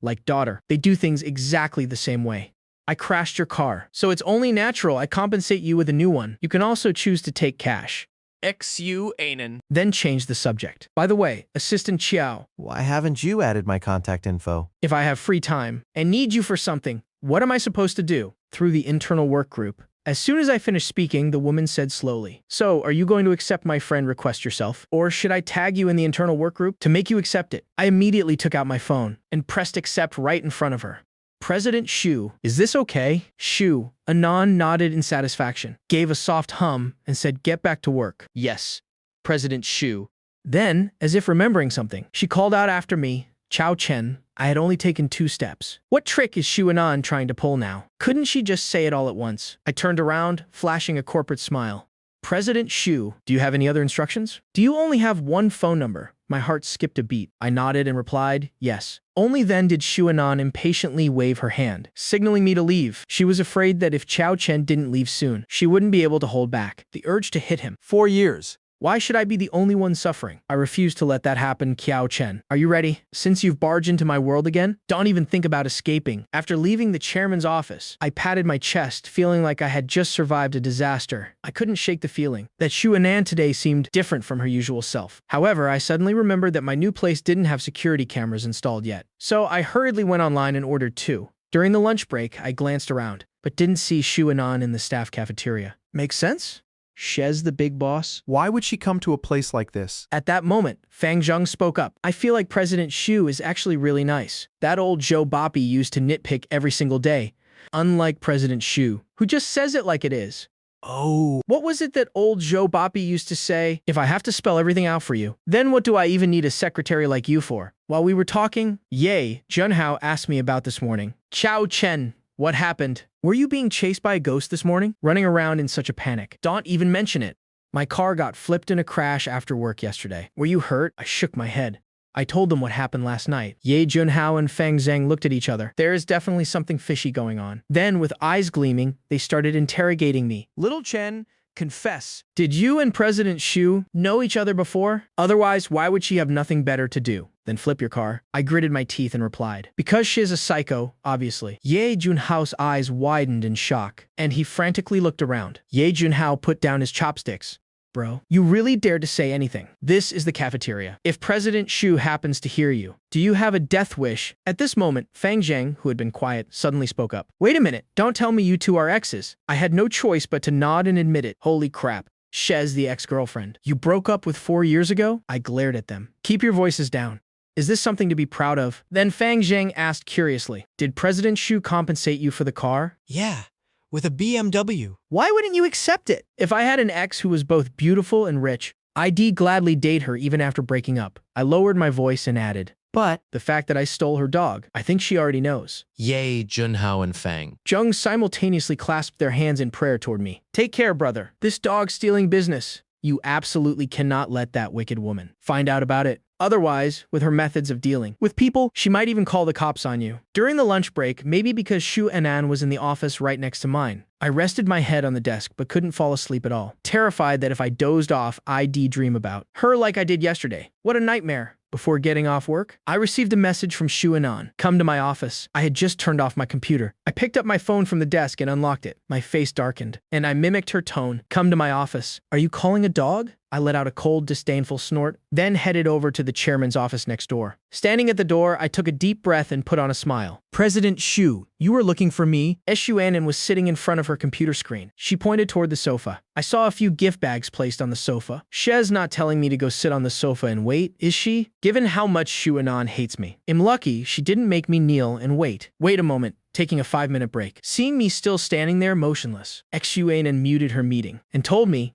like daughter. They do things exactly the same way. I crashed your car, so it's only natural I compensate you with a new one. You can also choose to take cash. XU Anan. Then change the subject. By the way, Assistant Chiao, Why haven't you added my contact info? if I have free time and need you for something, what am I supposed to do? Through the internal work group. As soon as I finished speaking, the woman said slowly, "So, are you going to accept my friend request yourself? Or should I tag you in the internal work group to make you accept it?" I immediately took out my phone and pressed accept right in front of her. President Shu, is this okay? Shu, Anon nodded in satisfaction, gave a soft hum, and said, "Get back to work." Yes, President Shu. Then, as if remembering something, she called out after me, "Chao Chen." I had only taken 2 steps. What trick is Shu Anon trying to pull now? Couldn't she just say it all at once? I turned around, flashing a corporate smile. "President Shu, do you have any other instructions? Do you only have one phone number?" My heart skipped a beat. I nodded and replied, "Yes." Only then did Shu Anon impatiently wave her hand, signaling me to leave. She was afraid that if Chao Chen didn't leave soon, she wouldn't be able to hold back the urge to hit him. 4 years. Why should I be the only one suffering? I refuse to let that happen, Kiao Chen. Are you ready? Since you've barged into my world again, don't even think about escaping. After leaving the chairman's office, I patted my chest, feeling like I had just survived a disaster. I couldn't shake the feeling that Shu Anan today seemed different from her usual self. However, I suddenly remembered that my new place didn't have security cameras installed yet. So I hurriedly went online and ordered 2. During the lunch break, I glanced around, but didn't see Shu Anan in the staff cafeteria. Makes sense? Shez the big boss? Why would she come to a place like this? At that moment, Fang Zheng spoke up. "I feel like President Shu is actually really nice. That old Joe Boppy used to nitpick every single day. Unlike President Shu, who just says it like it is." Oh. What was it that old Joe Boppy used to say? "If I have to spell everything out for you, then what do I even need a secretary like you for?" While we were talking, Junhao asked me about this morning. "Chao Chen, what happened? Were you being chased by a ghost this morning? Running around in such a panic. Don't even mention it. My car got flipped in a crash after work yesterday. Were you hurt?" I shook my head. I told them what happened last night. Ye Junhao and Fang Zheng looked at each other. There is definitely something fishy going on. Then, with eyes gleaming, they started interrogating me. "Little Chen, confess. Did you and President Shu know each other before? Otherwise, why would she have nothing better to do than flip your car?" I gritted my teeth and replied, "Because she is a psycho, obviously." Ye Junhao's eyes widened in shock, and he frantically looked around. Ye Junhao put down his chopsticks. "Bro, you really dared to say anything. This is the cafeteria. If President Shu happens to hear you, do you have a death wish?" At this moment, Fang Zheng, who had been quiet, suddenly spoke up. "Wait a minute, don't tell me you two are exes." I had no choice but to nod and admit it. Holy crap. Shez, the ex-girlfriend. "You broke up with 4 years ago?" I glared at them. "Keep your voices down. Is this something to be proud of?" Then Fang Zheng asked curiously, "Did President Shu compensate you for the car?" Yeah, with a BMW. "Why wouldn't you accept it? If I had an ex who was both beautiful and rich, I'd gladly date her even after breaking up." I lowered my voice and added, "But the fact that I stole her dog, I think she already knows." Yay, Junhao and Fang. Zheng simultaneously clasped their hands in prayer toward me. "Take care, brother. This dog-stealing business. You absolutely cannot let that wicked woman find out about it. Otherwise, with her methods of dealing with people, she might even call the cops on you." During the lunch break, maybe because Shu Anan was in the office right next to mine, I rested my head on the desk but couldn't fall asleep at all, terrified that if I dozed off, I'd dream about her like I did yesterday. What a nightmare. Before getting off work, I received a message from Shu Anan. "Come to my office." I had just turned off my computer. I picked up my phone from the desk and unlocked it. My face darkened, and I mimicked her tone. "Come to my office." "Are you calling a dog?" I let out a cold, disdainful snort, then headed over to the chairman's office next door. Standing at the door, I took a deep breath and put on a smile. "President Shu, you were looking for me?" Shu Anan was sitting in front of her computer screen. She pointed toward the sofa. I saw a few gift bags placed on the sofa. Shez not telling me to go sit on the sofa and wait, is she? Given how much Shu Anan hates me, I'm lucky she didn't make me kneel and wait. Wait a moment. Taking a 5-minute break. Seeing me still standing there motionless, Shu Anan muted her meeting and told me,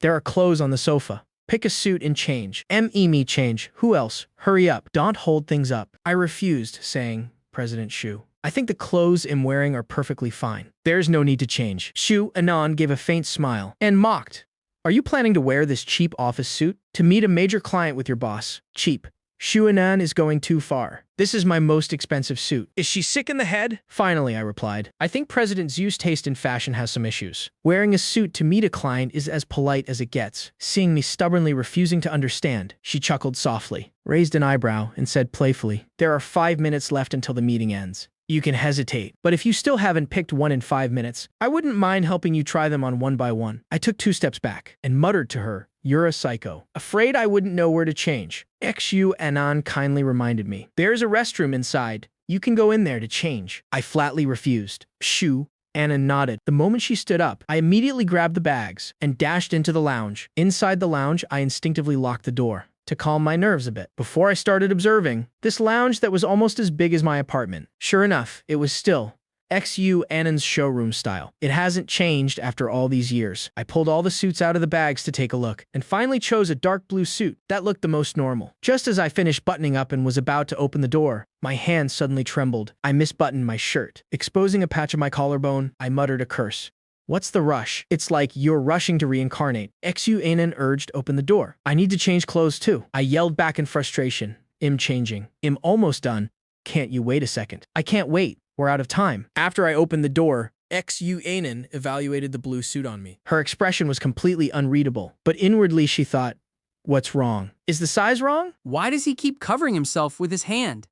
"There are clothes on the sofa. Pick a suit and change." Me change. Who else? Hurry up. Don't hold things up. I refused, saying, "President Shu, I think the clothes I'm wearing are perfectly fine. There's no need to change." Shu Anan gave a faint smile and mocked. "Are you planning to wear this cheap office suit to meet a major client with your boss? Cheap. Shuanan is going too far. This is my most expensive suit. Is she sick in the head? Finally, I replied. I think President Zhu's taste in fashion has some issues. Wearing a suit to meet a client is as polite as it gets. Seeing me stubbornly refusing to understand, she chuckled softly, raised an eyebrow, and said playfully, "There are 5 minutes left until the meeting ends. You can hesitate, but if you still haven't picked one in 5 minutes, I wouldn't mind helping you try them on one by one." I took 2 steps back and muttered to her, "You're a psycho." Afraid I wouldn't know where to change, Xu Anan kindly reminded me. "There's a restroom inside. You can go in there to change." I flatly refused. Shu Anan nodded. The moment she stood up, I immediately grabbed the bags and dashed into the lounge. Inside the lounge, I instinctively locked the door to calm my nerves a bit. Before I started observing this lounge that was almost as big as my apartment. Sure enough, it was still Xu Annan's showroom style. It hasn't changed after all these years. I pulled all the suits out of the bags to take a look, and finally chose a dark blue suit that looked the most normal. Just as I finished buttoning up and was about to open the door, my hand suddenly trembled. I misbuttoned my shirt. Exposing a patch of my collarbone, I muttered a curse. "What's the rush? It's like you're rushing to reincarnate." Xu Anan urged, "Open the door. I need to change clothes too." I yelled back in frustration. "I'm changing. I'm almost done. Can't you wait a second?" "I can't wait. We're out of time." After I opened the door, Xu Anan evaluated the blue suit on me. Her expression was completely unreadable, but inwardly she thought, "What's wrong? Is the size wrong?" Why does he keep covering himself with his hand?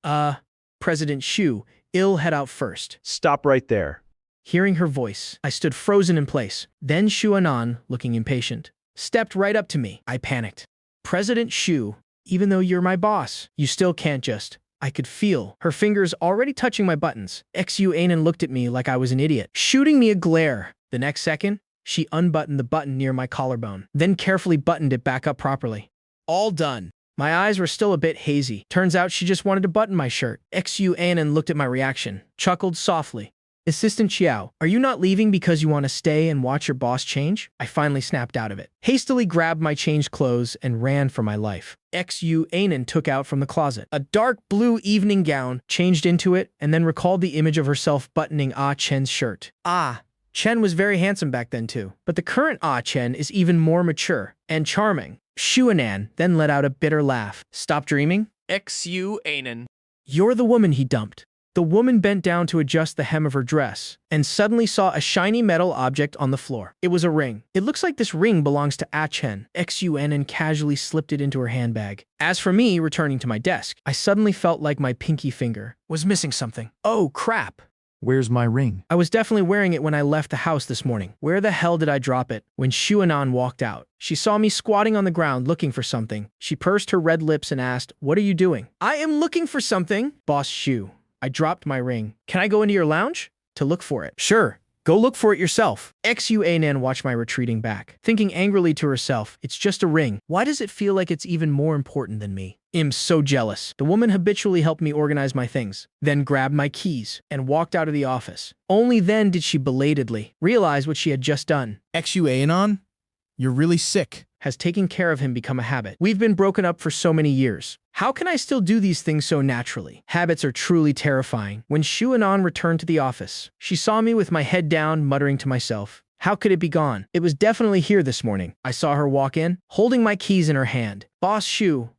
President Shu, ill head out first. Stop right there. Hearing her voice, I stood frozen in place. Then Shu Anan, looking impatient, stepped right up to me. I panicked. "President Shu, even though you're my boss, you still can't just..." I could feel her fingers already touching my buttons. Xu Anan looked at me like I was an idiot, shooting me a glare. The next second, she unbuttoned the button near my collarbone, then carefully buttoned it back up properly. All done. My eyes were still a bit hazy. Turns out she just wanted to button my shirt. Xu Anan looked at my reaction, chuckled softly. "Assistant Xiao, are you not leaving because you want to stay and watch your boss change?" I finally snapped out of it, hastily grabbed my changed clothes, and ran for my life. Xu Anan took out from the closet a dark blue evening gown, changed into it, and then recalled the image of herself buttoning Ah Chen's shirt. Chen was very handsome back then too, but the current Ah Chen is even more mature and charming. Shu Anan then let out a bitter laugh. "Stop dreaming?" Xu Anan. "You're the woman he dumped." The woman bent down to adjust the hem of her dress, and suddenly saw a shiny metal object on the floor. It was a ring. "It looks like this ring belongs to Ah Chen." Xu Anan casually slipped it into her handbag. As for me, returning to my desk, I suddenly felt like my pinky finger was missing something. Oh, crap. Where's my ring? I was definitely wearing it when I left the house this morning. Where the hell did I drop it? When Shu Anan walked out, she saw me squatting on the ground looking for something. She pursed her red lips and asked, "What are you doing?" "I am looking for something." "Boss Shu." I dropped my ring. "Can I go into your lounge?" "To look for it." "Sure. Go look for it yourself." Xu Anan watched my retreating back, thinking angrily to herself, "It's just a ring. Why does it feel like it's even more important than me?" I'm so jealous. The woman habitually helped me organize my things, then grabbed my keys and walked out of the office. Only then did she belatedly realize what she had just done. Xu Anan? You're really sick. Has taking care of him become a habit? We've been broken up for so many years. How can I still do these things so naturally? Habits are truly terrifying. When Shu Anan returned to the office, she saw me with my head down, muttering to myself, "How could it be gone? It was definitely here this morning." I saw her walk in, holding my keys in her hand. "Boss Shu,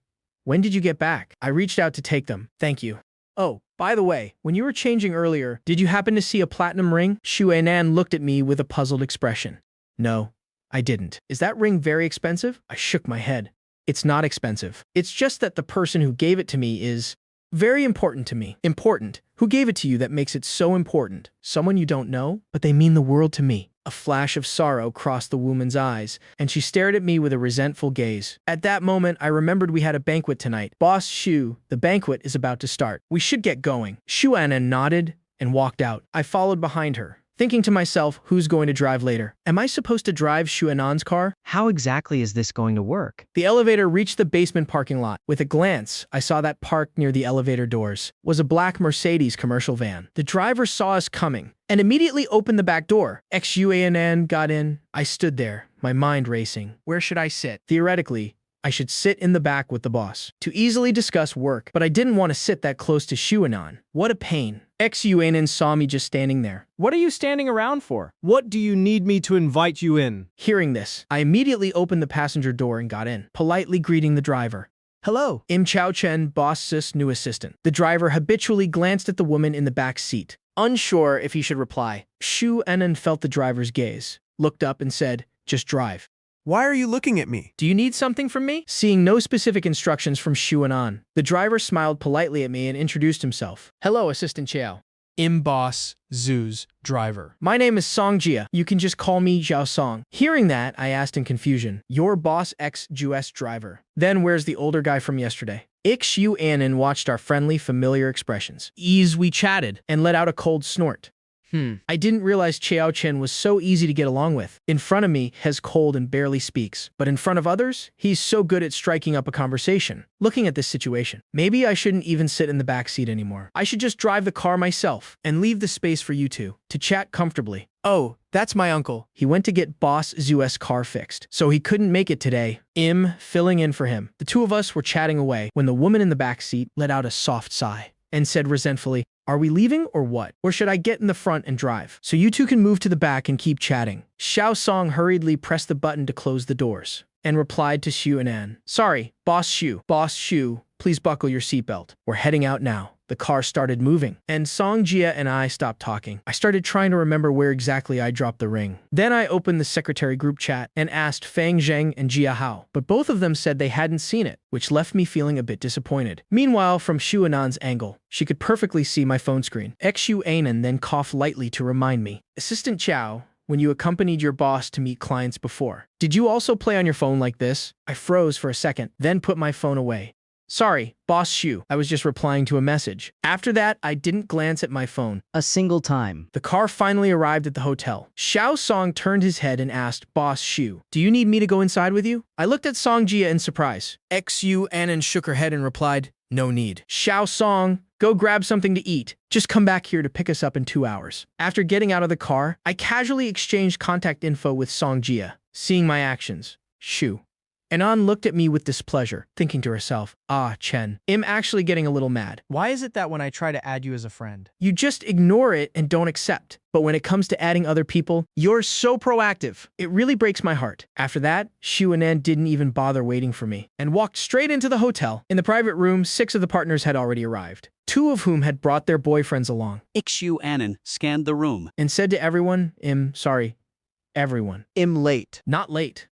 when did you get back?" I reached out to take them. "Thank you." "Oh, by the way, when you were changing earlier, did you happen to see a platinum ring?" Shu Anan looked at me with a puzzled expression. "No, I didn't." "Is that ring very expensive?" I shook my head. "It's not expensive. It's just that the person who gave it to me is very important to me." "Important? Who gave it to you that makes it so important?" "Someone you don't know, but they mean the world to me." A flash of sorrow crossed the woman's eyes, and she stared at me with a resentful gaze. At that moment, I remembered we had a banquet tonight. "Boss Shu, the banquet is about to start. We should get going." Shu Anan nodded and walked out. I followed behind her, thinking to myself, who's going to drive later? Am I supposed to drive Shu Anan's car? How exactly is this going to work? The elevator reached the basement parking lot. With a glance, I saw that parked near the elevator doors was a black Mercedes commercial van. The driver saw us coming and immediately opened the back door. Xu Anan got in. I stood there, my mind racing. Where should I sit? Theoretically, I should sit in the back with the boss to easily discuss work, but I didn't want to sit that close to Shu Anan. What a pain. Xu Anan saw me just standing there. "What are you standing around for? What do you need me to invite you in?" Hearing this, I immediately opened the passenger door and got in, politely greeting the driver. Hello. Im Chao Chen, boss's new assistant. The driver habitually glanced at the woman in the back seat, unsure if he should reply. Shu Enan felt the driver's gaze, looked up and said, "Just drive." Why are you looking at me? Do you need something from me? Seeing no specific instructions from Shu Anan, the driver smiled politely at me and introduced himself. Hello, Assistant Chiao. Im boss, Zoo's driver. My name is Song Jia. You can just call me Zhao Song. Hearing that, I asked in confusion. Your boss ex-US driver. Then where's the older guy from yesterday? Yu Anan watched our friendly, familiar expressions. We chatted and let out a cold snort. I didn't realize Chiao Chen was so easy to get along with. In front of me, he's cold and barely speaks. But in front of others, he's so good at striking up a conversation. Looking at this situation, maybe I shouldn't even sit in the back seat anymore. I should just drive the car myself and leave the space for you two to chat comfortably. Oh, that's my uncle. He went to get Boss Zu's car fixed, so he couldn't make it today. Filling in for him. The two of us were chatting away when the woman in the back seat let out a soft sigh and said resentfully, "Are we leaving or what? Or should I get in the front and drive? So you two can move to the back and keep chatting." Xiao Song hurriedly pressed the button to close the doors and replied to Xu Anan, "Sorry, Boss Xu. Boss Xu, please buckle your seatbelt. We're heading out now." The car started moving, and Song Jia and I stopped talking. I started trying to remember where exactly I dropped the ring. Then I opened the secretary group chat and asked Fang Zheng and Jia Hao, but both of them said they hadn't seen it, which left me feeling a bit disappointed. Meanwhile, from Shu Anan's angle, she could perfectly see my phone screen. Xu Anan then coughed lightly to remind me, "Assistant Chow, when you accompanied your boss to meet clients before, did you also play on your phone like this?" I froze for a second, then put my phone away. "Sorry, Boss Shu, I was just replying to a message." After that, I didn't glance at my phone. A single time. The car finally arrived at the hotel. Xiao Song turned his head and asked Boss Shu, "Do you need me to go inside with you?" I looked at Song Jia in surprise. Xu Anan shook her head and replied, "No need." Xiao Song, go grab something to eat. Just come back here to pick us up in 2 hours. After getting out of the car, I casually exchanged contact info with Song Jia. Seeing my actions, Shu Anan looked at me with displeasure, thinking to herself, Chen, I'm actually getting a little mad. Why is it that when I try to add you as a friend, You just ignore it and don't accept. But when it comes to adding other people, you're so proactive. It really breaks my heart. After that, Shu Anan didn't even bother waiting for me and walked straight into the hotel. In the private room, 6 of the partners had already arrived, 2 of whom had brought their boyfriends along. Xu Anan scanned the room and said to everyone, everyone. Late. Not late.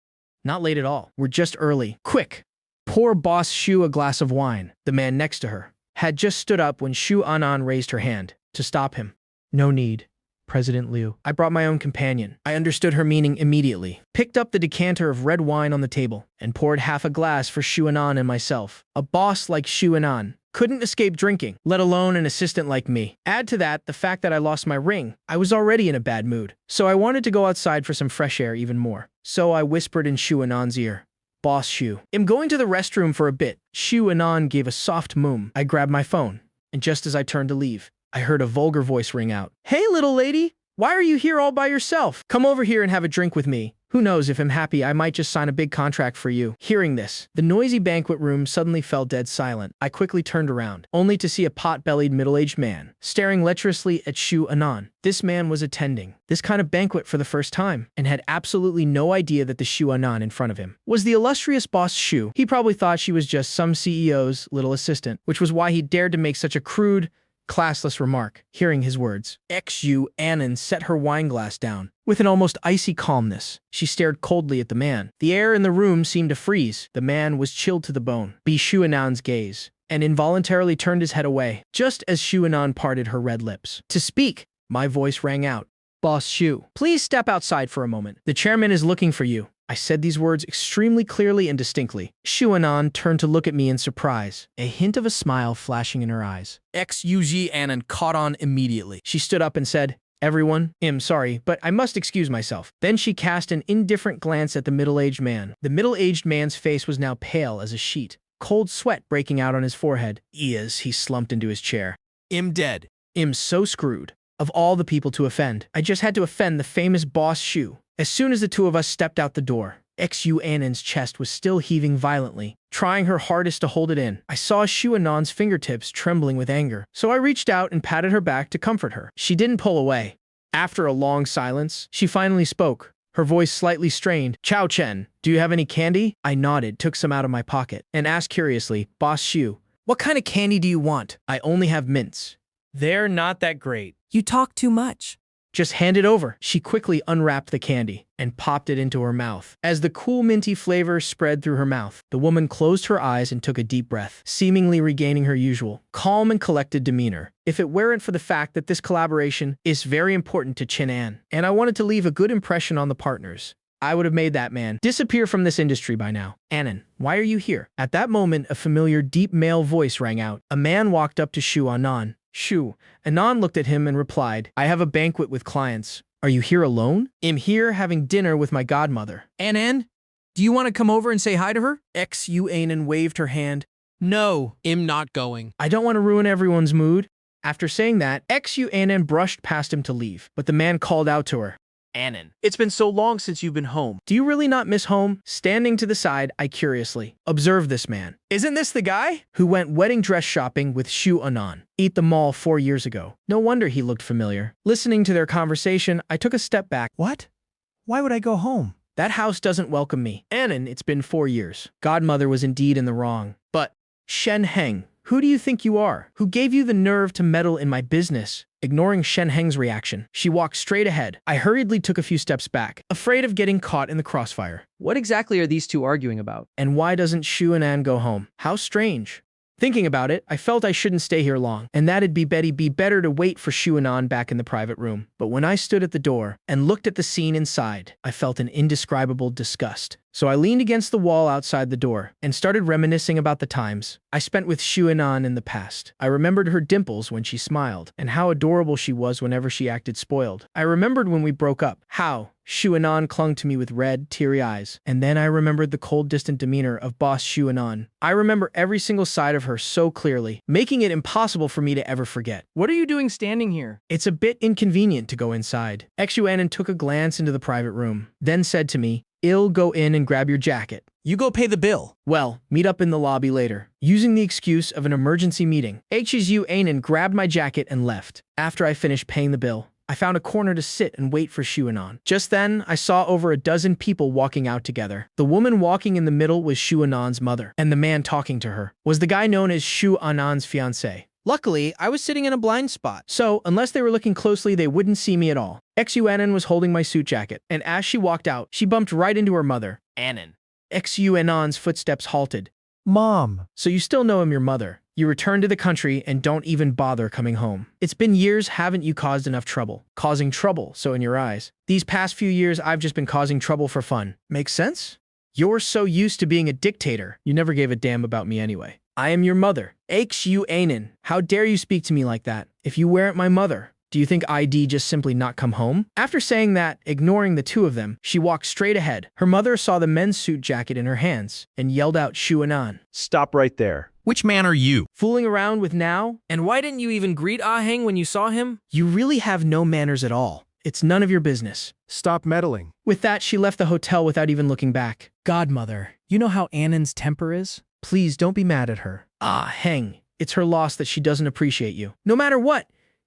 Not late at all. We're just early. Quick! Pour Boss Shu a glass of wine. The man next to her had just stood up when Shu Anan raised her hand to stop him. No need, President Liu. I brought my own companion. I understood her meaning immediately. Picked up the decanter of red wine on the table and poured half a glass for Shu Anan and myself. A boss like Shu Anan couldn't escape drinking, let alone an assistant like me. Add to that the fact that I lost my ring. I was already in a bad mood, so I wanted to go outside for some fresh air even more. So I whispered in Shu Anan's ear, Boss Shu, I'm going to the restroom for a bit. Shu Anan gave a soft moom. I grabbed my phone, and just as I turned to leave, I heard a vulgar voice ring out. Hey, little lady, why are you here all by yourself? Come over here and have a drink with me. Who knows, if I'm happy, I might just sign a big contract for you. Hearing this, the noisy banquet room suddenly fell dead silent. I quickly turned around, only to see a pot-bellied middle-aged man, staring lecherously at Shu Anan. This man was attending this kind of banquet for the first time, and had absolutely no idea that the Shu Anan in front of him was the illustrious Boss Shu. He probably thought she was just some CEO's little assistant, which was why he dared to make such a crude, classless remark. Hearing his words, Xu Anan set her wine glass down. With an almost icy calmness, she stared coldly at the man. The air in the room seemed to freeze. The man was chilled to the bone. Shu Anan's gaze, and involuntarily turned his head away, just as Shu Anan parted her red lips. To speak, my voice rang out. Boss Shu, please step outside for a moment. The chairman is looking for you. I said these words extremely clearly and distinctly. Shu Anan turned to look at me in surprise, a hint of a smile flashing in her eyes. Xu Anan caught on immediately. She stood up and said, Everyone, I'm sorry, but I must excuse myself. Then she cast an indifferent glance at the middle-aged man. The middle-aged man's face was now pale as a sheet, cold sweat breaking out on his forehead. He slumped into his chair. I'm dead. I'm so screwed. Of all the people to offend, I just had to offend the famous Boss Shu. As soon as the two of us stepped out the door, Xu Anan's chest was still heaving violently, trying her hardest to hold it in. I saw Shu Anan's fingertips trembling with anger, so I reached out and patted her back to comfort her. She didn't pull away. After a long silence, she finally spoke. her voice slightly strained. Chao Chen, do you have any candy? I nodded, took some out of my pocket, and asked curiously, Boss Shu, what kind of candy do you want? I only have mints. They're not that great. You talk too much. Just hand it over. She quickly unwrapped the candy and popped it into her mouth. As the cool minty flavor spread through her mouth, the woman closed her eyes and took a deep breath, seemingly regaining her usual calm and collected demeanor. If it weren't for the fact that this collaboration is very important to Chin An, and I wanted to leave a good impression on the partners, I would have made that man disappear from this industry by now. Annan, why are you here? At that moment, a familiar deep male voice rang out. A man walked up to Shu Anan. Shu. Anan looked at him and replied, I have a banquet with clients. Are you here alone? I'm here having dinner with my godmother. Annan, do you want to come over and say hi to her? Xu Anan waved her hand. No, I'm not going. I don't want to ruin everyone's mood. After saying that, Xu Anan brushed past him to leave, but the man called out to her. Annan, it's been so long since you've been home. Do you really not miss home? Standing to the side, I curiously observed this man. Isn't this the guy who went wedding dress shopping with Shu Anan at the mall 4 years ago? No wonder he looked familiar. Listening to their conversation, I took a step back. What? Why would I go home? That house doesn't welcome me. Annan, it's been 4 years. Godmother was indeed in the wrong. But Shen Heng, who do you think you are? Who gave you the nerve to meddle in my business? Ignoring Shen Heng's reaction, she walked straight ahead. I hurriedly took a few steps back, afraid of getting caught in the crossfire. What exactly are these two arguing about? And why doesn't Shu and An go home? How strange. Thinking about it, I felt I shouldn't stay here long, and that'd be better to wait for Shu and An back in the private room. But when I stood at the door and looked at the scene inside, I felt an indescribable disgust. So I leaned against the wall outside the door and started reminiscing about the times I spent with Shu and An in the past. I remembered her dimples when she smiled, and how adorable she was whenever she acted spoiled. I remembered when we broke up, how Shu and An clung to me with red, teary eyes. And then I remembered the cold, distant demeanor of boss Shu and An. I remember every single side of her so clearly, making it impossible for me to ever forget. What are you doing standing here? It's a bit inconvenient to go inside. Xu Anan took a glance into the private room, then said to me, I'll go in and grab your jacket. You go pay the bill. Well, meet up in the lobby later. Using the excuse of an emergency meeting, Xu Anan grabbed my jacket and left. After I finished paying the bill, I found a corner to sit and wait for Shu Anan. Just then, I saw over a dozen people walking out together. The woman walking in the middle was Shu Anan's mother, and the man talking to her was the guy known as Shu Anan's fiancé. Luckily, I was sitting in a blind spot, so unless they were looking closely, they wouldn't see me at all. Xu Anan was holding my suit jacket, and as she walked out, she bumped right into her mother. Annan. Xu Anan's footsteps halted. Mom. So you still know I'm your mother. You return to the country and don't even bother coming home. It's been years, haven't you caused enough trouble? Causing trouble, so in your eyes. These past few years, I've just been causing trouble for fun. Make sense? You're so used to being a dictator, you never gave a damn about me anyway. I am your mother. Xu Anan. How dare you speak to me like that? If you weren't my mother, do you think I'd just simply not come home? After saying that, ignoring the two of them, she walked straight ahead. Her mother saw the men's suit jacket in her hands and yelled out Shu Anan. Stop right there. Which man are you? Fooling around with now? And why didn't you even greet Ah Heng when you saw him? You really have no manners at all. It's none of your business. Stop meddling. With that, she left the hotel without even looking back. Godmother, you know how Annan's temper is? Please don't be mad at her. Ah Heng, it's her loss that she doesn't appreciate you. No matter what,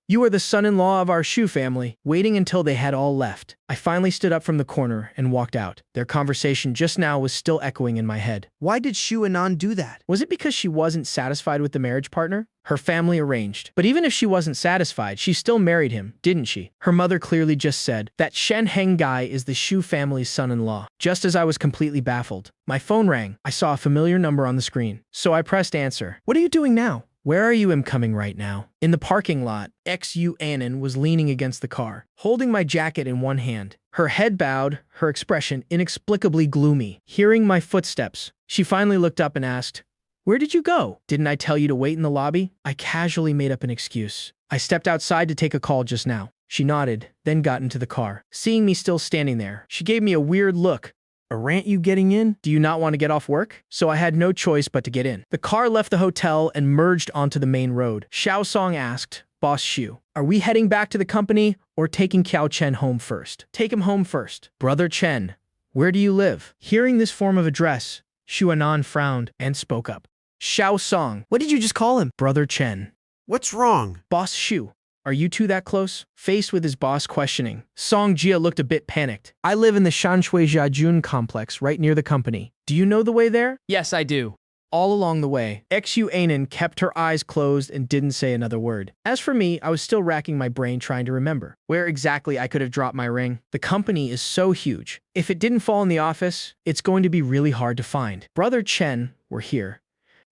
you are the son-in-law of our Shu family. Waiting until they had all left, I finally stood up from the corner and walked out. Their conversation just now was still echoing in my head. Why did Shu Anan do that? Was it because she wasn't satisfied with the marriage partner her family arranged? But even if she wasn't satisfied, she still married him, didn't she? Her mother clearly just said that Shen Heng guy is the Shu family's son-in-law. Just as I was completely baffled, my phone rang. I saw a familiar number on the screen, so I pressed answer. What are you doing now? Where are you coming right now? In the parking lot, Xu Anan was leaning against the car, holding my jacket in one hand. Her head bowed, her expression inexplicably gloomy. Hearing my footsteps, she finally looked up and asked, Where did you go? Didn't I tell you to wait in the lobby? I casually made up an excuse. I stepped outside to take a call just now. She nodded, then got into the car. Seeing me still standing there, she gave me a weird look. Aren't you getting in? Do you not want to get off work? So I had no choice but to get in. The car left the hotel and merged onto the main road. Xiao Song asked, Boss Shu, are we heading back to the company or taking Kiao Chen home first? Take him home first. Brother Chen, where do you live? Hearing this form of address, Shu Anan frowned and spoke up. Xiao Song, what did you just call him? Brother Chen. What's wrong? Boss Shu, Are you two that close? Faced with his boss questioning, Song Jia looked a bit panicked. I live in the Shanshui Jiajun complex right near the company. Do you know the way there? Yes, I do. All along the way, Xu Anan kept her eyes closed and didn't say another word. As for me, I was still racking my brain trying to remember where exactly I could have dropped my ring. The company is so huge. If it didn't fall in the office, it's going to be really hard to find. Brother Chen were here.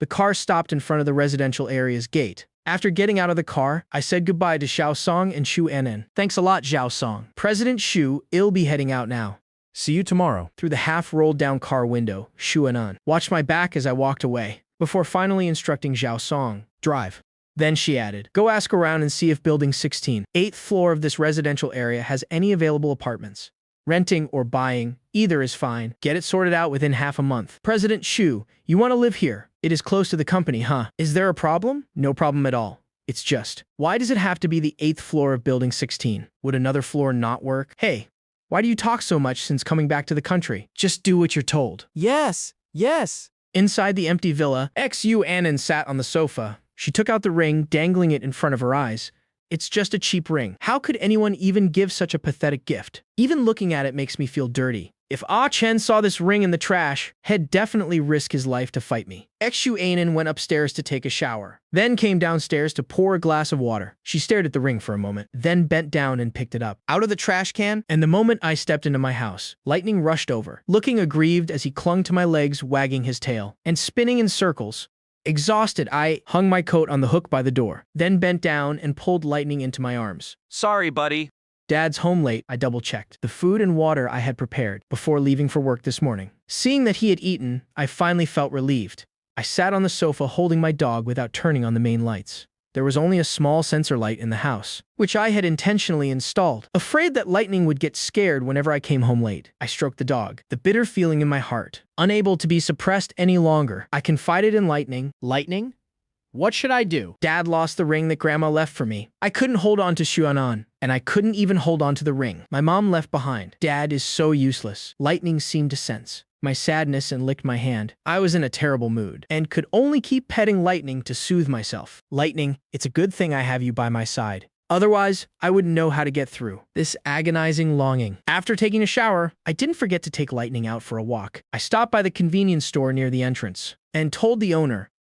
The car stopped in front of the residential area's gate. After getting out of the car, I said goodbye to Xiao Song and Xu Anan. Thanks a lot, Xiao Song. President Xu, I'll be heading out now. See you tomorrow. Through the half-rolled-down car window, Xu Anan watched my back as I walked away, before finally instructing Xiao Song, drive. Then she added, go ask around and see if Building 16, 8th floor of this residential area has any available apartments. Renting or buying, either is fine. Get it sorted out within half a month. President Xu, you want to live here? It is close to the company, huh? Is there a problem? No problem at all. It's just, why does it have to be the 8th floor of Building 16? Would another floor not work? Hey, why do you talk so much since coming back to the country? Just do what you're told. Yes, yes. Inside the empty villa, Xu Anan sat on the sofa. She took out the ring, dangling it in front of her eyes. It's just a cheap ring. How could anyone even give such a pathetic gift? Even looking at it makes me feel dirty. If Ah Chen saw this ring in the trash, he'd definitely risk his life to fight me. Xu Anan went upstairs to take a shower, then came downstairs to pour a glass of water. She stared at the ring for a moment, then bent down and picked it up out of the trash can, and the moment I stepped into my house, Lightning rushed over, looking aggrieved as he clung to my legs, wagging his tail, and spinning in circles. Exhausted, I hung my coat on the hook by the door, then bent down and pulled Lightning into my arms. Sorry, buddy. Dad's home late, I double-checked the food and water I had prepared before leaving for work this morning. Seeing that he had eaten, I finally felt relieved. I sat on the sofa holding my dog without turning on the main lights. There was only a small sensor light in the house, which I had intentionally installed, afraid that Lightning would get scared whenever I came home late. I stroked the dog, the bitter feeling in my heart, unable to be suppressed any longer. I confided in Lightning. Lightning? What should I do? Dad lost the ring that Grandma left for me. I couldn't hold on to Xuanan, and I couldn't even hold on to the ring my mom left behind. Dad is so useless. Lightning seemed to sense my sadness and licked my hand. I was in a terrible mood and could only keep petting Lightning to soothe myself. Lightning, it's a good thing I have you by my side. Otherwise, I wouldn't know how to get through this agonizing longing. After taking a shower, I didn't forget to take Lightning out for a walk. I stopped by the convenience store near the entrance and told the owner,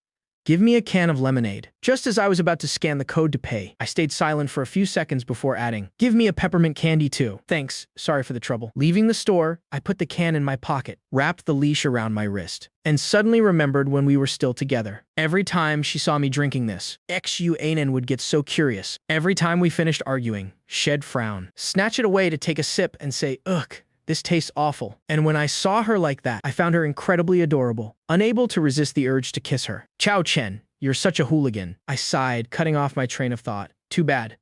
give me a can of lemonade. Just as I was about to scan the code to pay, I stayed silent for a few seconds before adding, give me a peppermint candy too. Thanks, sorry for the trouble. Leaving the store, I put the can in my pocket, wrapped the leash around my wrist, and suddenly remembered when we were still together. Every time she saw me drinking this, Xu Anan would get so curious. Every time we finished arguing, she'd frown, snatch it away to take a sip and say, ugh. This tastes awful. And when I saw her like that, I found her incredibly adorable, unable to resist the urge to kiss her. Chao Chen, you're such a hooligan. I sighed, cutting off my train of thought. Too bad.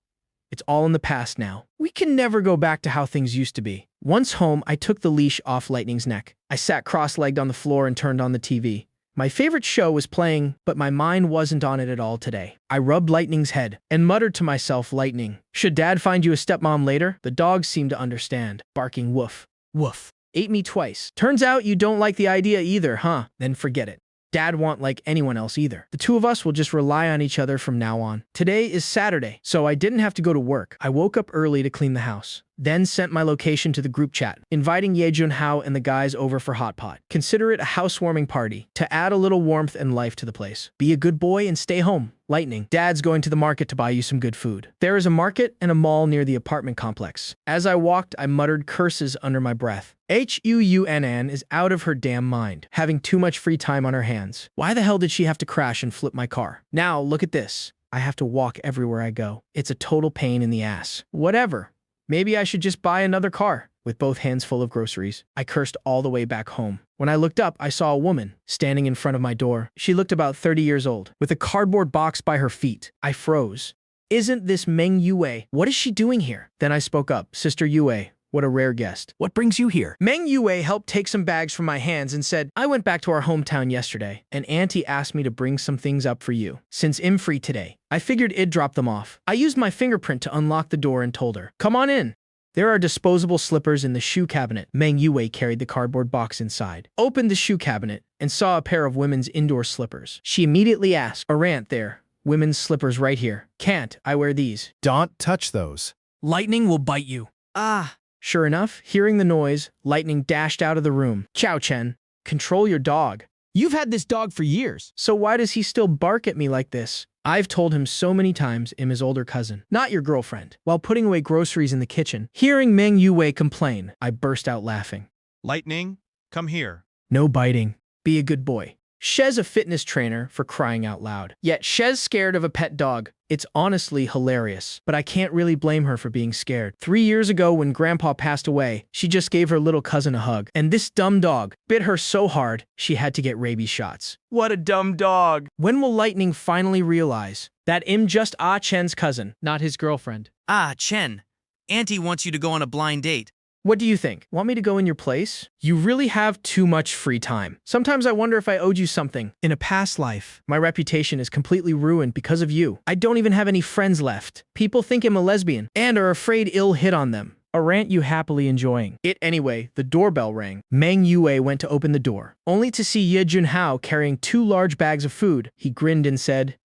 It's all in the past now. We can never go back to how things used to be. Once home, I took the leash off Lightning's neck. I sat cross-legged on the floor and turned on the TV. My favorite show was playing, but my mind wasn't on it at all today. I rubbed Lightning's head and muttered to myself, Lightning, should Dad find you a stepmom later? The dog seemed to understand, barking woof. Woof. Ate me twice. Turns out you don't like the idea either, huh? Then forget it. Dad won't like anyone else either. The two of us will just rely on each other from now on. Today is Saturday, so I didn't have to go to work. I woke up early to clean the house, then sent my location to the group chat, inviting Ye Junhao and the guys over for hot pot. Consider it a housewarming party to add a little warmth and life to the place. Be a good boy and stay home. Lightning, Dad's going to the market to buy you some good food. There is a market and a mall near the apartment complex. As I walked, I muttered curses under my breath. Xuanan is out of her damn mind, having too much free time on her hands. Why the hell did she have to crash and flip my car? Now, look at this. I have to walk everywhere I go. It's a total pain in the ass. Whatever. Maybe I should just buy another car. With both hands full of groceries, I cursed all the way back home. When I looked up, I saw a woman standing in front of my door. She looked about 30 years old, with a cardboard box by her feet. I froze. Isn't this Meng Yue? What is she doing here? Then I spoke up. Sister Yue, what a rare guest. What brings you here? Meng Yue helped take some bags from my hands and said, I went back to our hometown yesterday, and Auntie asked me to bring some things up for you. Since I'm free today, I figured I'd drop them off. I used my fingerprint to unlock the door and told her, come on in. There are disposable slippers in the shoe cabinet. Meng Yue carried the cardboard box inside, opened the shoe cabinet, and saw a pair of women's indoor slippers. She immediately asked, Arant there, Women's slippers right here. Can't I wear these? Don't touch those. Lightning will bite you. Ah, Sure enough, hearing the noise, Lightning dashed out of the room. Chow Chen, control your dog. You've had this dog for years. So why does he still bark at me like this? I've told him so many times I'm his older cousin, not your girlfriend. While putting away groceries in the kitchen, hearing Meng Yue complain, I burst out laughing. Lightning, come here. No biting. Be a good boy. Shez's a fitness trainer for crying out loud. Yet Shez's scared of a pet dog. It's honestly hilarious, but I can't really blame her for being scared. 3 years ago when Grandpa passed away, she just gave her little cousin a hug. And this dumb dog bit her so hard, she had to get rabies shots. What a dumb dog. When will Lightning finally realize that I'm just Ah Chen's cousin, not his girlfriend? Ah, Chen. Auntie wants you to go on a blind date. What do you think? Want me to go in your place? You really have too much free time. Sometimes I wonder if I owed you something. In a past life, my reputation is completely ruined because of you. I don't even have any friends left. People think I'm a lesbian and are afraid ill hit on them. A rant you happily enjoying. Anyway, the doorbell rang. Meng Yue went to open the door, only to see Ye Junhao carrying 2 large bags of food. He grinned and said,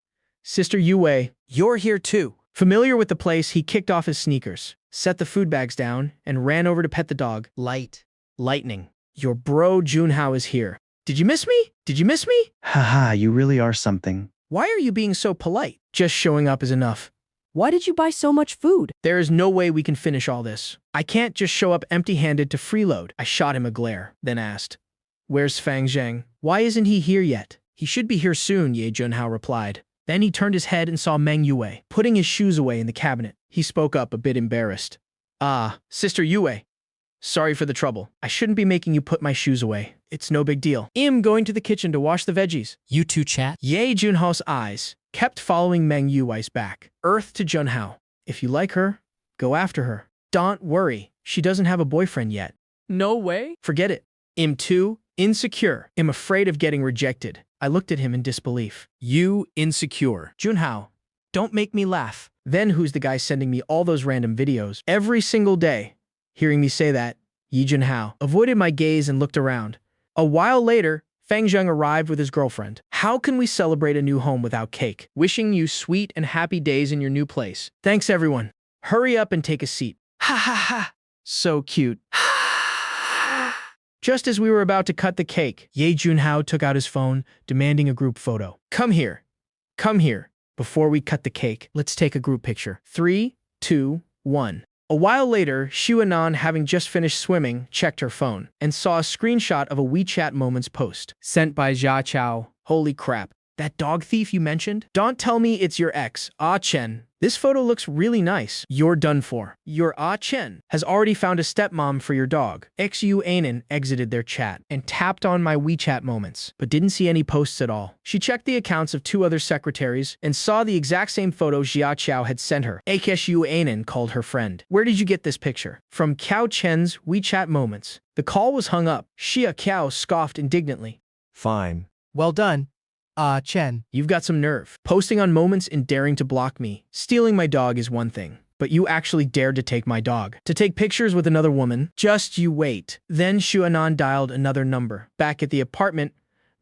Sister Yue, you're here too. Familiar with the place, he kicked off his sneakers, set the food bags down, and ran over to pet the dog. Lightning. Your bro Junhao is here. Did you miss me? Did you miss me? Haha, you really are something. Why are you being so polite? Just showing up is enough. Why did you buy so much food? There is no way we can finish all this. I can't just show up empty-handed to freeload. I shot him a glare, then asked, Where's Fang Zheng? Why isn't he here yet? He should be here soon, Ye Junhao replied. Then he turned his head and saw Meng Yue, putting his shoes away in the cabinet. He spoke up, a bit embarrassed. Ah, Sister Yue. Sorry for the trouble. I shouldn't be making you put my shoes away. It's no big deal. I'm going to the kitchen to wash the veggies. You two chat? Ye Junhao's eyes kept following Meng Yue's back. Earth to Junhao. If you like her, go after her. Don't worry. She doesn't have a boyfriend yet. No way? Forget it. I'm too insecure. I'm afraid of getting rejected. I looked at him in disbelief. You insecure. Junhao, don't make me laugh. Then who's the guy sending me all those random videos every single day? Hearing me say that, Ye Junhao avoided my gaze and looked around. A while later, Fang Zheng arrived with his girlfriend. How can we celebrate a new home without cake? Wishing you sweet and happy days in your new place. Thanks everyone. Hurry up and take a seat. Ha ha ha. So cute. Just as we were about to cut the cake, Ye Junhao took out his phone, demanding a group photo. Come here. Come here. Before we cut the cake, let's take a group picture. 3, 2, 1. A while later, Xuanan, having just finished swimming, checked her phone and saw a screenshot of a WeChat Moments post sent by Jia Chao. Holy crap. That dog thief you mentioned? Don't tell me it's your ex, Ah Chen. This photo looks really nice. You're done for. Your Ah Chen has already found a stepmom for your dog. Xu Anan exited their chat and tapped on my WeChat Moments, but didn't see any posts at all. She checked the accounts of 2 other secretaries and saw the exact same photo Jia Chao had sent her. Xu Anan called her friend. Where did you get this picture? From Cao Chen's WeChat Moments. The call was hung up. Xia Qiao scoffed indignantly. Fine. Well done. Chen. You've got some nerve. Posting on Moments and daring to block me. Stealing my dog is one thing, but you actually dared to take my dog. To take pictures with another woman. Just you wait. Then Xuanan dialed another number. Back at the apartment,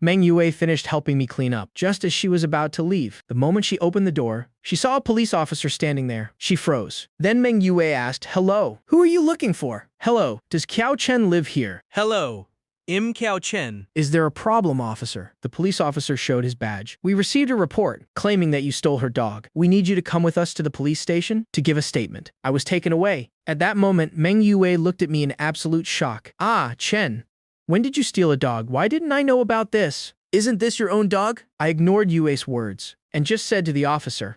Meng Yue finished helping me clean up. Just as she was about to leave, the moment she opened the door, she saw a police officer standing there. She froze. Then Meng Yue asked, Hello, who are you looking for? Hello, does Cao Chen live here? Hello. Im Cao Chen. Is there a problem, officer? The police officer showed his badge. We received a report claiming that you stole her dog. We need you to come with us to the police station to give a statement. I was taken away. At that moment, Meng Yue looked at me in absolute shock. Ah, Chen. When did you steal a dog? Why didn't I know about this? Isn't this your own dog? I ignored Yue's words and just said to the officer,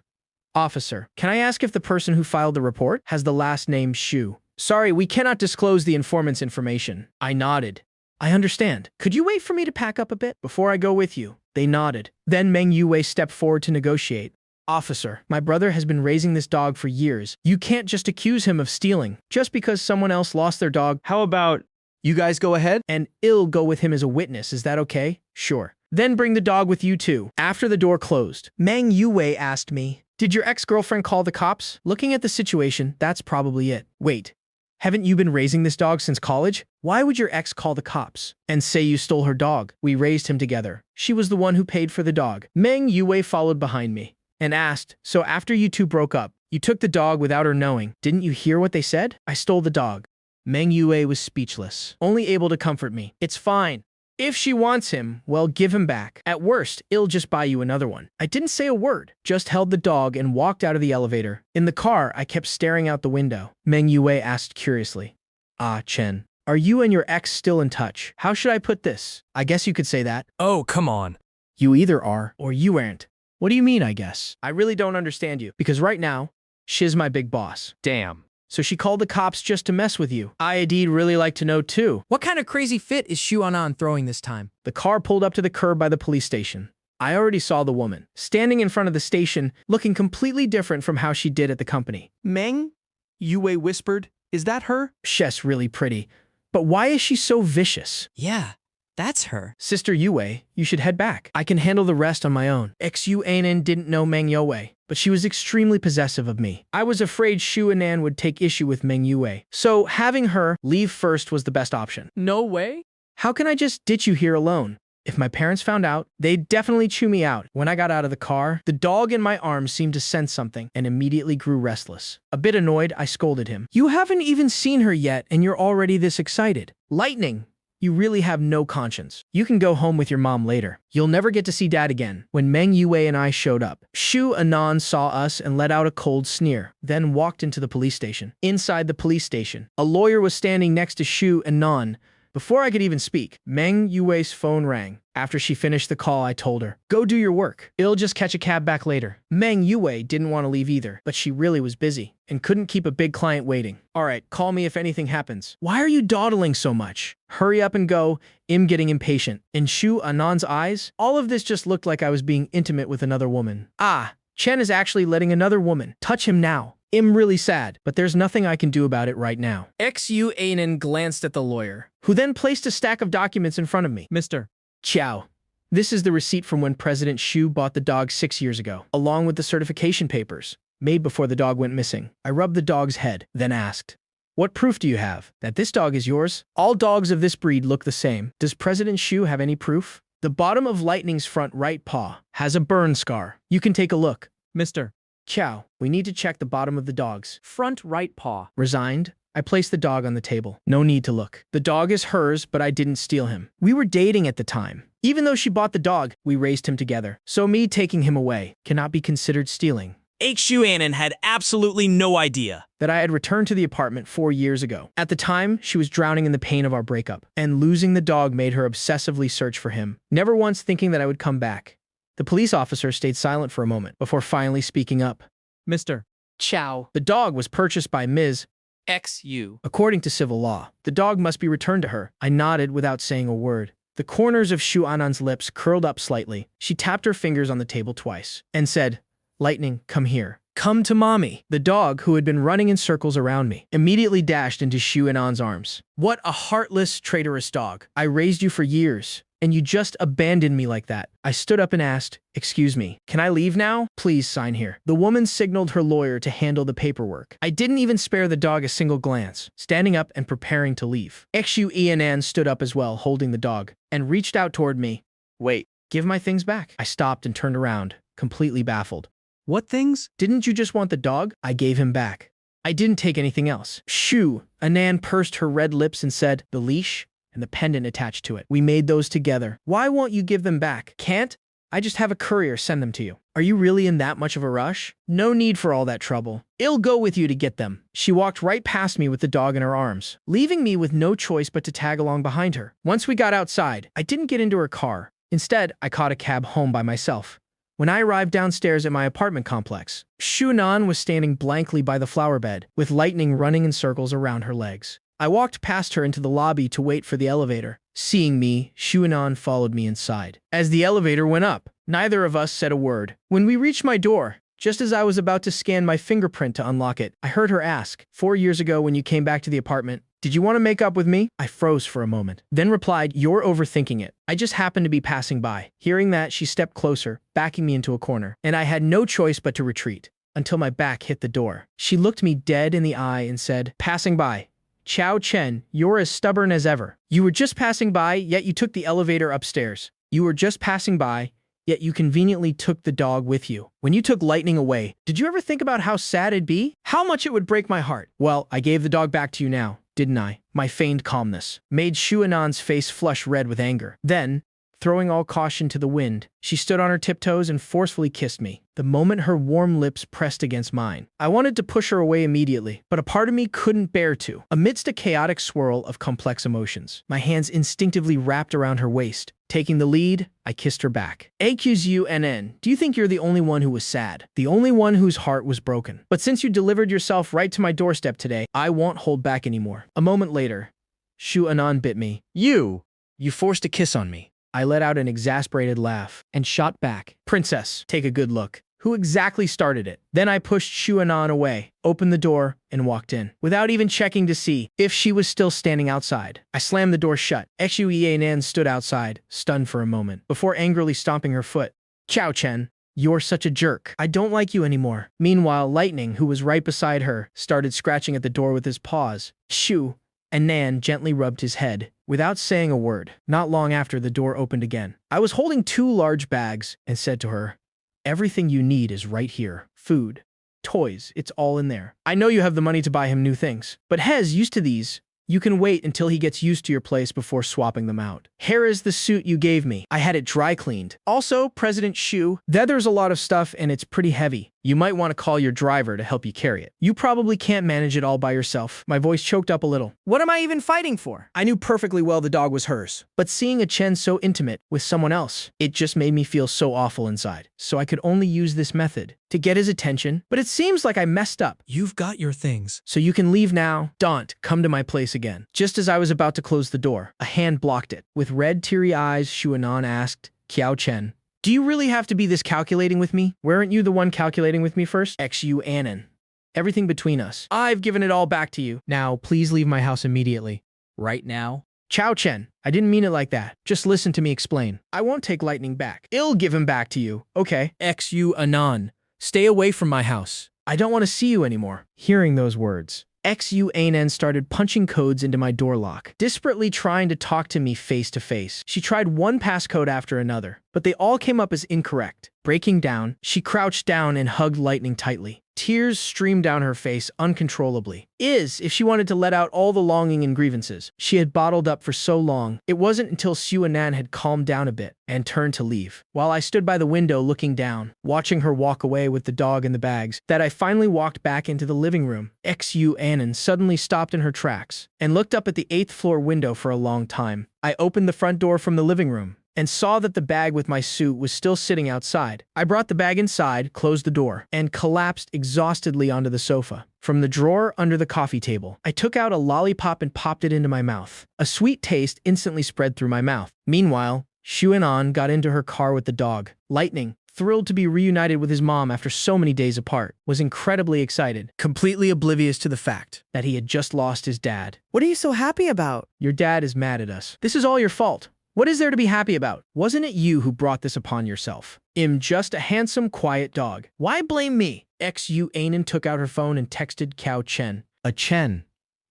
Officer, can I ask if the person who filed the report has the last name Xu? Sorry, we cannot disclose the informant's information. I nodded. I understand. Could you wait for me to pack up a bit before I go with you? They nodded. Then Meng Yue stepped forward to negotiate. Officer, my brother has been raising this dog for years. You can't just accuse him of stealing just because someone else lost their dog. How about you guys go ahead and I'll go with him as a witness. Is that okay? Sure. Then bring the dog with you too. After the door closed, Meng Yue asked me, Did your ex-girlfriend call the cops? Looking at the situation, that's probably it. Wait. Haven't you been raising this dog since college? Why would your ex call the cops and say you stole her dog? We raised him together. She was the one who paid for the dog. Meng Yue followed behind me. and asked, so after you two broke up, you took the dog without her knowing. Didn't you hear what they said? I stole the dog. Meng Yue was speechless, only able to comfort me. It's fine. If she wants him, well, give him back. At worst, it'll just buy you another one. I didn't say a word, just held the dog and walked out of the elevator. In the car, I kept staring out the window. Meng Yue asked curiously, Ah, Chen, are you and your ex still in touch? How should I put this? I guess you could say that. Oh, come on. You either are or you aren't. What do you mean, I guess? I really don't understand you, because right now, she's my big boss. Damn. So she called the cops just to mess with you. I'd really like to know too. What kind of crazy fit is Shu Anan throwing this time? The car pulled up to the curb by the police station. I already saw the woman, standing in front of the station, looking completely different from how she did at the company. Meng? Yue whispered. Is that her? She's really pretty. But why is she so vicious? Yeah, that's her. Sister Yue, you should head back. I can handle the rest on my own. Ex-Yu Anan didn't know Meng Yue, but she was extremely possessive of me. I was afraid Shu Anan would take issue with Meng Yue, so having her leave first was the best option. No way. How can I just ditch you here alone? If my parents found out, they'd definitely chew me out. When I got out of the car, the dog in my arms seemed to sense something and immediately grew restless. A bit annoyed, I scolded him. You haven't even seen her yet and you're already this excited. Lightning! You really have no conscience. You can go home with your mom later. You'll never get to see dad again. When Meng Yue and I showed up, Shu Anan saw us and let out a cold sneer, then walked into the police station. Inside the police station, a lawyer was standing next to Shu Anan. Before I could even speak, Meng Yue's phone rang. After she finished the call, I told her, go do your work. I'll just catch a cab back later. Meng Yue didn't want to leave either, but she really was busy and couldn't keep a big client waiting. All right, call me if anything happens. Why are you dawdling so much? Hurry up and go. I'm getting impatient. In Shu Anan's eyes, all of this just looked like I was being intimate with another woman. Ah, Chen is actually letting another woman touch him now. I'm really sad, but there's nothing I can do about it right now. Ex-Yu Anan glanced at the lawyer, who then placed a stack of documents in front of me. Mr. Chow. This is the receipt from when President Shu bought the dog 6 years ago, along with the certification papers, made before the dog went missing. I rubbed the dog's head, then asked, what proof do you have that this dog is yours? All dogs of this breed look the same. Does President Shu have any proof? The bottom of Lightning's front right paw has a burn scar. You can take a look. Mr. Chow, we need to check the bottom of the dog's front right paw. Resigned, I placed the dog on the table. No need to look. The dog is hers, but I didn't steal him. We were dating at the time. Even though she bought the dog, we raised him together. So me taking him away cannot be considered stealing. Shu Anan had absolutely no idea that I had returned to the apartment 4 years ago. At the time, she was drowning in the pain of our breakup, and losing the dog made her obsessively search for him, never once thinking that I would come back. The police officer stayed silent for a moment before finally speaking up. Mr. Chow. The dog was purchased by Ms. X.U. According to civil law, the dog must be returned to her. I nodded without saying a word. The corners of Shu Anan's lips curled up slightly. She tapped her fingers on the table twice and said, Lightning, come here. Come to mommy. The dog, who had been running in circles around me, immediately dashed into Shu Anan's arms. What a heartless, traitorous dog. I raised you for years, and you just abandoned me like that. I stood up and asked, excuse me, can I leave now? Please sign here. The woman signaled her lawyer to handle the paperwork. I didn't even spare the dog a single glance, standing up and preparing to leave. Xu Ianan stood up as well, holding the dog, and reached out toward me. Wait, give my things back. I stopped and turned around, completely baffled. What things? Didn't you just want the dog? I gave him back. I didn't take anything else. Shu Anan pursed her red lips and said, the leash and the pendant attached to it. We made those together. Why won't you give them back? Can't? I just have a courier send them to you. Are you really in that much of a rush? No need for all that trouble. I'll go with you to get them. She walked right past me with the dog in her arms, leaving me with no choice but to tag along behind her. Once we got outside, I didn't get into her car. Instead, I caught a cab home by myself. When I arrived downstairs at my apartment complex, Shunan was standing blankly by the flower bed, with lightning running in circles around her legs. I walked past her into the lobby to wait for the elevator. Seeing me, Shunan followed me inside. As the elevator went up, neither of us said a word. When we reached my door, just as I was about to scan my fingerprint to unlock it, I heard her ask, 4 years ago when you came back to the apartment, did you want to make up with me? I froze for a moment, then replied, you're overthinking it. I just happened to be passing by. Hearing that, she stepped closer, backing me into a corner, and I had no choice but to retreat, until my back hit the door. She looked me dead in the eye and said, passing by. Chao Chen, you're as stubborn as ever. You were just passing by, yet you took the elevator upstairs. You were just passing by, yet you conveniently took the dog with you. When you took Lightning away, did you ever think about how sad it'd be? How much it would break my heart? Well, I gave the dog back to you now, didn't I? My feigned calmness made Shu Anan's face flush red with anger. Then, throwing all caution to the wind, she stood on her tiptoes and forcefully kissed me, the moment her warm lips pressed against mine. I wanted to push her away immediately, but a part of me couldn't bear to. Amidst a chaotic swirl of complex emotions, my hands instinctively wrapped around her waist. Taking the lead, I kissed her back. AQZUNN, do you think you're the only one who was sad? The only one whose heart was broken? But since you delivered yourself right to my doorstep today, I won't hold back anymore. A moment later, Shu Anan bit me. You forced a kiss on me. I let out an exasperated laugh and shot back. Princess, take a good look. Who exactly started it? Then I pushed Shu Anan away, opened the door, and walked in, without even checking to see if she was still standing outside. I slammed the door shut. Shu Anan stood outside, stunned for a moment, before angrily stomping her foot. Chao Chen, you're such a jerk. I don't like you anymore. Meanwhile, Lightning, who was right beside her, started scratching at the door with his paws. Shu Anan gently rubbed his head, without saying a word. Not long after, the door opened again. I was holding 2 large bags and said to her, everything you need is right here. Food, toys, it's all in there. I know you have the money to buy him new things, but Hez used to these. You can wait until he gets used to your place before swapping them out. Here is the suit you gave me. I had it dry cleaned. Also, President Shu, there's a lot of stuff and it's pretty heavy. You might want to call your driver to help you carry it. You probably can't manage it all by yourself. My voice choked up a little. What am I even fighting for? I knew perfectly well the dog was hers. But seeing a Chen so intimate with someone else, it just made me feel so awful inside. So I could only use this method to get his attention. But it seems like I messed up. You've got your things. So you can leave now. Don't come to my place again. Just as I was about to close the door, a hand blocked it. With red, teary eyes, Shu Anan asked, Kiao Chen, do you really have to be this calculating with me? Weren't you the one calculating with me first? XU Anan. Everything between us. I've given it all back to you. Now, please leave my house immediately. Right now? Chao Chen, I didn't mean it like that. Just listen to me explain. I won't take Lightning back. I'll give him back to you, okay? XU Anan, stay away from my house. I don't want to see you anymore. Hearing those words, XU Anan started punching codes into my door lock, desperately trying to talk to me face to face. She tried one passcode after another, but they all came up as incorrect. Breaking down, she crouched down and hugged Lightning tightly. Tears streamed down her face uncontrollably. If she wanted to let out all the longing and grievances she had bottled up for so long. It wasn't until Shu Anan had calmed down a bit and turned to leave, while I stood by the window looking down, watching her walk away with the dog and the bags, that I finally walked back into the living room. XU Anan suddenly stopped in her tracks and looked up at the 8th floor window for a long time. I opened the front door from the living room and saw that the bag with my suit was still sitting outside. I brought the bag inside, closed the door, and collapsed exhaustedly onto the sofa. From the drawer under the coffee table, I took out a lollipop and popped it into my mouth. A sweet taste instantly spread through my mouth. Meanwhile, Shu Anan got into her car with the dog. Lightning, thrilled to be reunited with his mom after so many days apart, was incredibly excited, completely oblivious to the fact that he had just lost his dad. What are you so happy about? Your dad is mad at us. This is all your fault. What is there to be happy about? Wasn't it you who brought this upon yourself? I'm just a handsome, quiet dog. Why blame me? XU Anan took out her phone and texted Kiao Chen. Chen,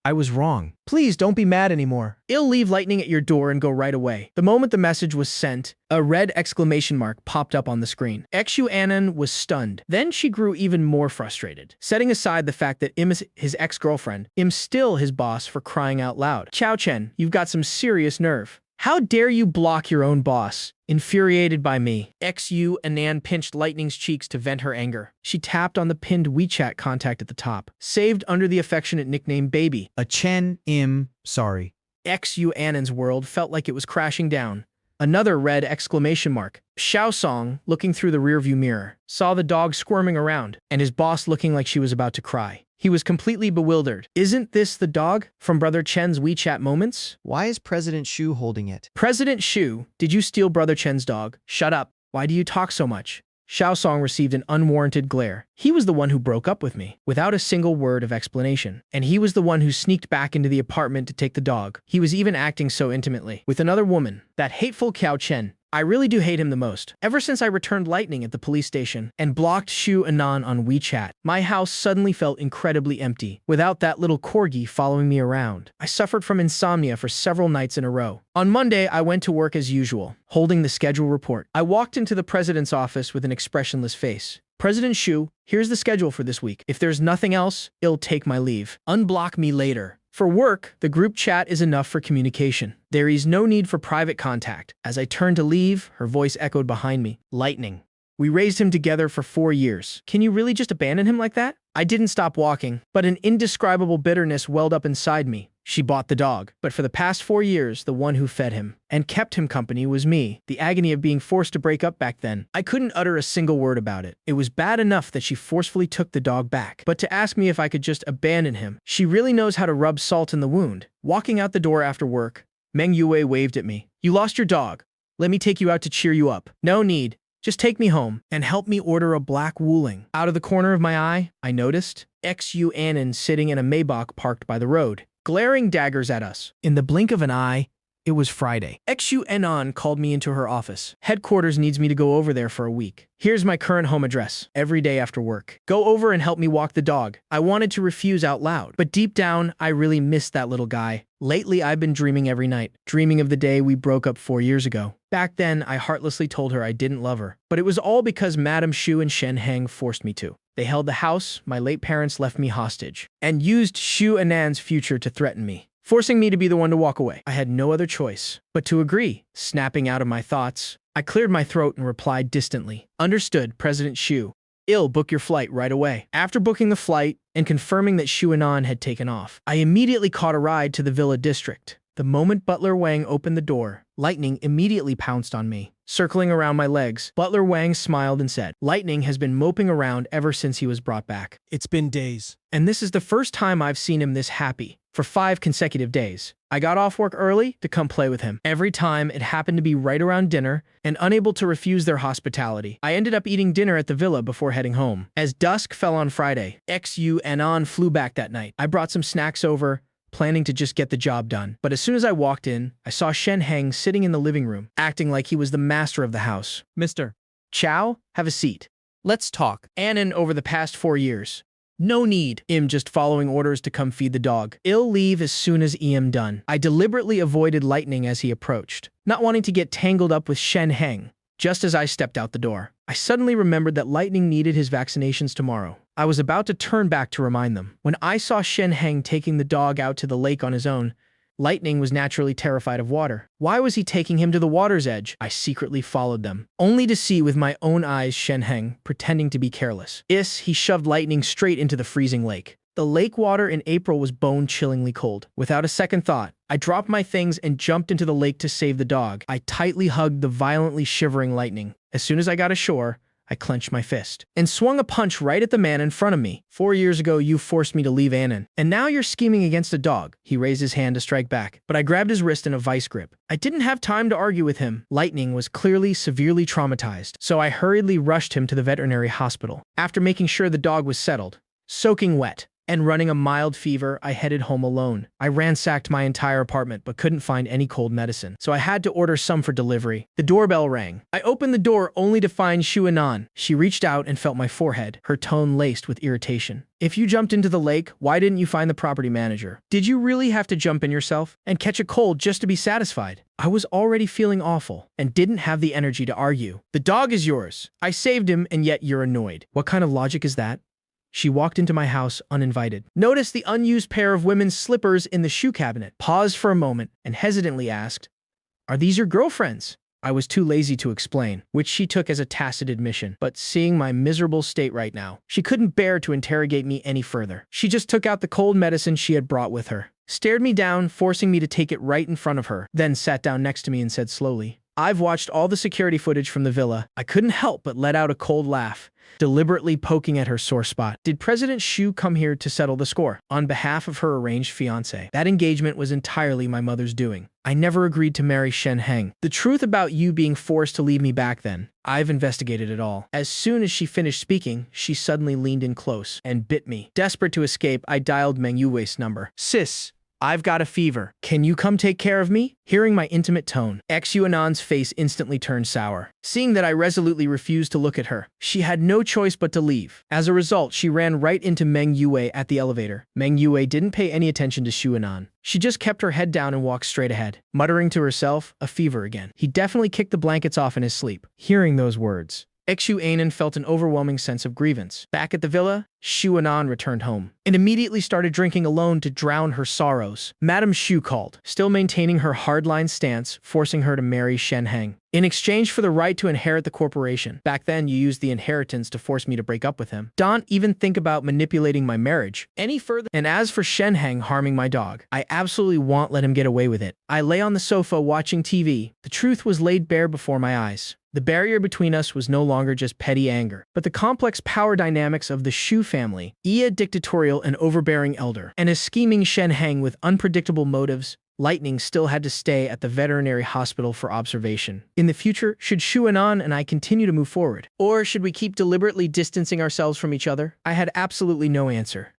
I was wrong. Please don't be mad anymore. I'll leave Lightning at your door and go right away. The moment the message was sent, a red exclamation mark popped up on the screen. XU Anan was stunned. Then she grew even more frustrated. Setting aside the fact that Im is his ex-girlfriend, Im's still his boss for crying out loud. Chao Chen, you've got some serious nerve. How dare you block your own boss? Infuriated by me, XU Anan pinched Lightning's cheeks to vent her anger. She tapped on the pinned WeChat contact at the top, saved under the affectionate nickname Baby. Chen, sorry. XU Anan's world felt like it was crashing down. Another red exclamation mark. Xiao Song, looking through the rearview mirror, saw the dog squirming around and his boss looking like she was about to cry. He was completely bewildered. Isn't this the dog from Brother Chen's WeChat moments? Why is President Shu holding it? President Shu, did you steal Brother Chen's dog? Shut up. Why do you talk so much? Xiao Song received an unwarranted glare. He was the one who broke up with me, without a single word of explanation. And he was the one who sneaked back into the apartment to take the dog. He was even acting so intimately with another woman, that hateful Kiao Chen. I really do hate him the most. Ever since I returned Lightning at the police station and blocked Shu Anan on WeChat, my house suddenly felt incredibly empty, without that little corgi following me around. I suffered from insomnia for several nights in a row. On Monday, I went to work as usual, holding the schedule report. I walked into the president's office with an expressionless face. President Shu, here's the schedule for this week. If there's nothing else, I'll take my leave. Unblock me later. For work, the group chat is enough for communication. There is no need for private contact. As I turned to leave, her voice echoed behind me. Lightning. We raised him together for 4 years. Can you really just abandon him like that? I didn't stop walking, but an indescribable bitterness welled up inside me. She bought the dog, but for the past 4 years, the one who fed him and kept him company was me. The agony of being forced to break up back then. I couldn't utter a single word about it. It was bad enough that she forcefully took the dog back, but to ask me if I could just abandon him, she really knows how to rub salt in the wound. Walking out the door after work, Meng Yue waved at me. You lost your dog. Let me take you out to cheer you up. No need. Just take me home and help me order a black Wuling. Out of the corner of my eye, I noticed Xu Anan sitting in a Maybach parked by the road, glaring daggers at us. In the blink of an eye, it was Friday. Xu Anan called me into her office. Headquarters needs me to go over there for a week. Here's my current home address. Every day after work. Go over and help me walk the dog. I wanted to refuse out loud, but deep down, I really missed that little guy. Lately, I've been dreaming every night, dreaming of the day we broke up 4 years ago. Back then, I heartlessly told her I didn't love her, but it was all because Madame Shu and Shen Heng forced me to. They held the house, my late parents left me hostage, and used Shu Anan's future to threaten me, forcing me to be the one to walk away. I had no other choice but to agree. Snapping out of my thoughts, I cleared my throat and replied distantly, Understood, President Shu. I'll book your flight right away. After booking the flight and confirming that Shu Anan had taken off, I immediately caught a ride to the Villa District. The moment Butler Wang opened the door, Lightning immediately pounced on me. Circling around my legs, Butler Wang smiled and said, Lightning has been moping around ever since he was brought back. It's been days. And this is the first time I've seen him this happy. For 5 consecutive days. I got off work early to come play with him. Every time it happened to be right around dinner, and unable to refuse their hospitality. I ended up eating dinner at the villa before heading home. As dusk fell on Friday, Xu Anan flew back that night. I brought some snacks over, planning to just get the job done. But as soon as I walked in, I saw Shen Heng sitting in the living room, acting like he was the master of the house. Mr. Chow, have a seat. Let's talk. Anan over the past 4 years. No need. I'm just following orders to come feed the dog. I'll leave as soon as I'm done. I deliberately avoided Lightning as he approached, not wanting to get tangled up with Shen Heng. Just as I stepped out the door, I suddenly remembered that Lightning needed his vaccinations tomorrow. I was about to turn back to remind them, when I saw Shen Heng taking the dog out to the lake on his own. Lightning was naturally terrified of water. Why was he taking him to the water's edge? I secretly followed them, only to see with my own eyes Shen Heng pretending to be careless. He shoved Lightning straight into the freezing lake. The lake water in April was bone-chillingly cold. Without a second thought, I dropped my things and jumped into the lake to save the dog. I tightly hugged the violently shivering Lightning. As soon as I got ashore, I clenched my fist and swung a punch right at the man in front of me. 4 years ago, you forced me to leave Anan, and now you're scheming against a dog. He raised his hand to strike back, but I grabbed his wrist in a vice grip. I didn't have time to argue with him. Lightning was clearly severely traumatized, so I hurriedly rushed him to the veterinary hospital. After making sure the dog was settled, soaking wet, and running a mild fever, I headed home alone. I ransacked my entire apartment but couldn't find any cold medicine, so I had to order some for delivery. The doorbell rang. I opened the door only to find Shu Anan. She reached out and felt my forehead, her tone laced with irritation. If you jumped into the lake, why didn't you find the property manager? Did you really have to jump in yourself and catch a cold just to be satisfied? I was already feeling awful and didn't have the energy to argue. The dog is yours. I saved him and yet you're annoyed. What kind of logic is that? She walked into my house uninvited. Noticed the unused pair of women's slippers in the shoe cabinet. Paused for a moment and hesitantly asked, Are these your girlfriends? I was too lazy to explain, which she took as a tacit admission. But seeing my miserable state right now, she couldn't bear to interrogate me any further. She just took out the cold medicine she had brought with her, stared me down, forcing me to take it right in front of her, then sat down next to me and said slowly, I've watched all the security footage from the villa. I couldn't help but let out a cold laugh, deliberately poking at her sore spot. Did President Shu come here to settle the score on behalf of her arranged fiancé? That engagement was entirely my mother's doing. I never agreed to marry Shen Heng. The truth about you being forced to leave me back then, I've investigated it all. As soon as she finished speaking, she suddenly leaned in close and bit me. Desperate to escape, I dialed Meng Yuwei's number. Sis, I've got a fever. Can you come take care of me? Hearing my intimate tone, Xuanan's face instantly turned sour. Seeing that I resolutely refused to look at her, she had no choice but to leave. As a result, she ran right into Meng Yue at the elevator. Meng Yue didn't pay any attention to Xuanan. She just kept her head down and walked straight ahead, muttering to herself, a fever again. He definitely kicked the blankets off in his sleep. Hearing those words, Xuanan felt an overwhelming sense of grievance. Back at the villa, Xuanan returned home and immediately started drinking alone to drown her sorrows. Madame Xu called, still maintaining her hardline stance, forcing her to marry Shen Heng. In exchange for the right to inherit the corporation. Back then, you used the inheritance to force me to break up with him. Don't even think about manipulating my marriage any further. And as for Shen Heng harming my dog, I absolutely won't let him get away with it. I lay on the sofa watching TV. The truth was laid bare before my eyes. The barrier between us was no longer just petty anger, but the complex power dynamics of the Xu family, a dictatorial and overbearing elder, and a scheming Shen Heng with unpredictable motives. Lightning still had to stay at the veterinary hospital for observation. In the future, should Xuanan and I continue to move forward? Or should we keep deliberately distancing ourselves from each other? I had absolutely no answer.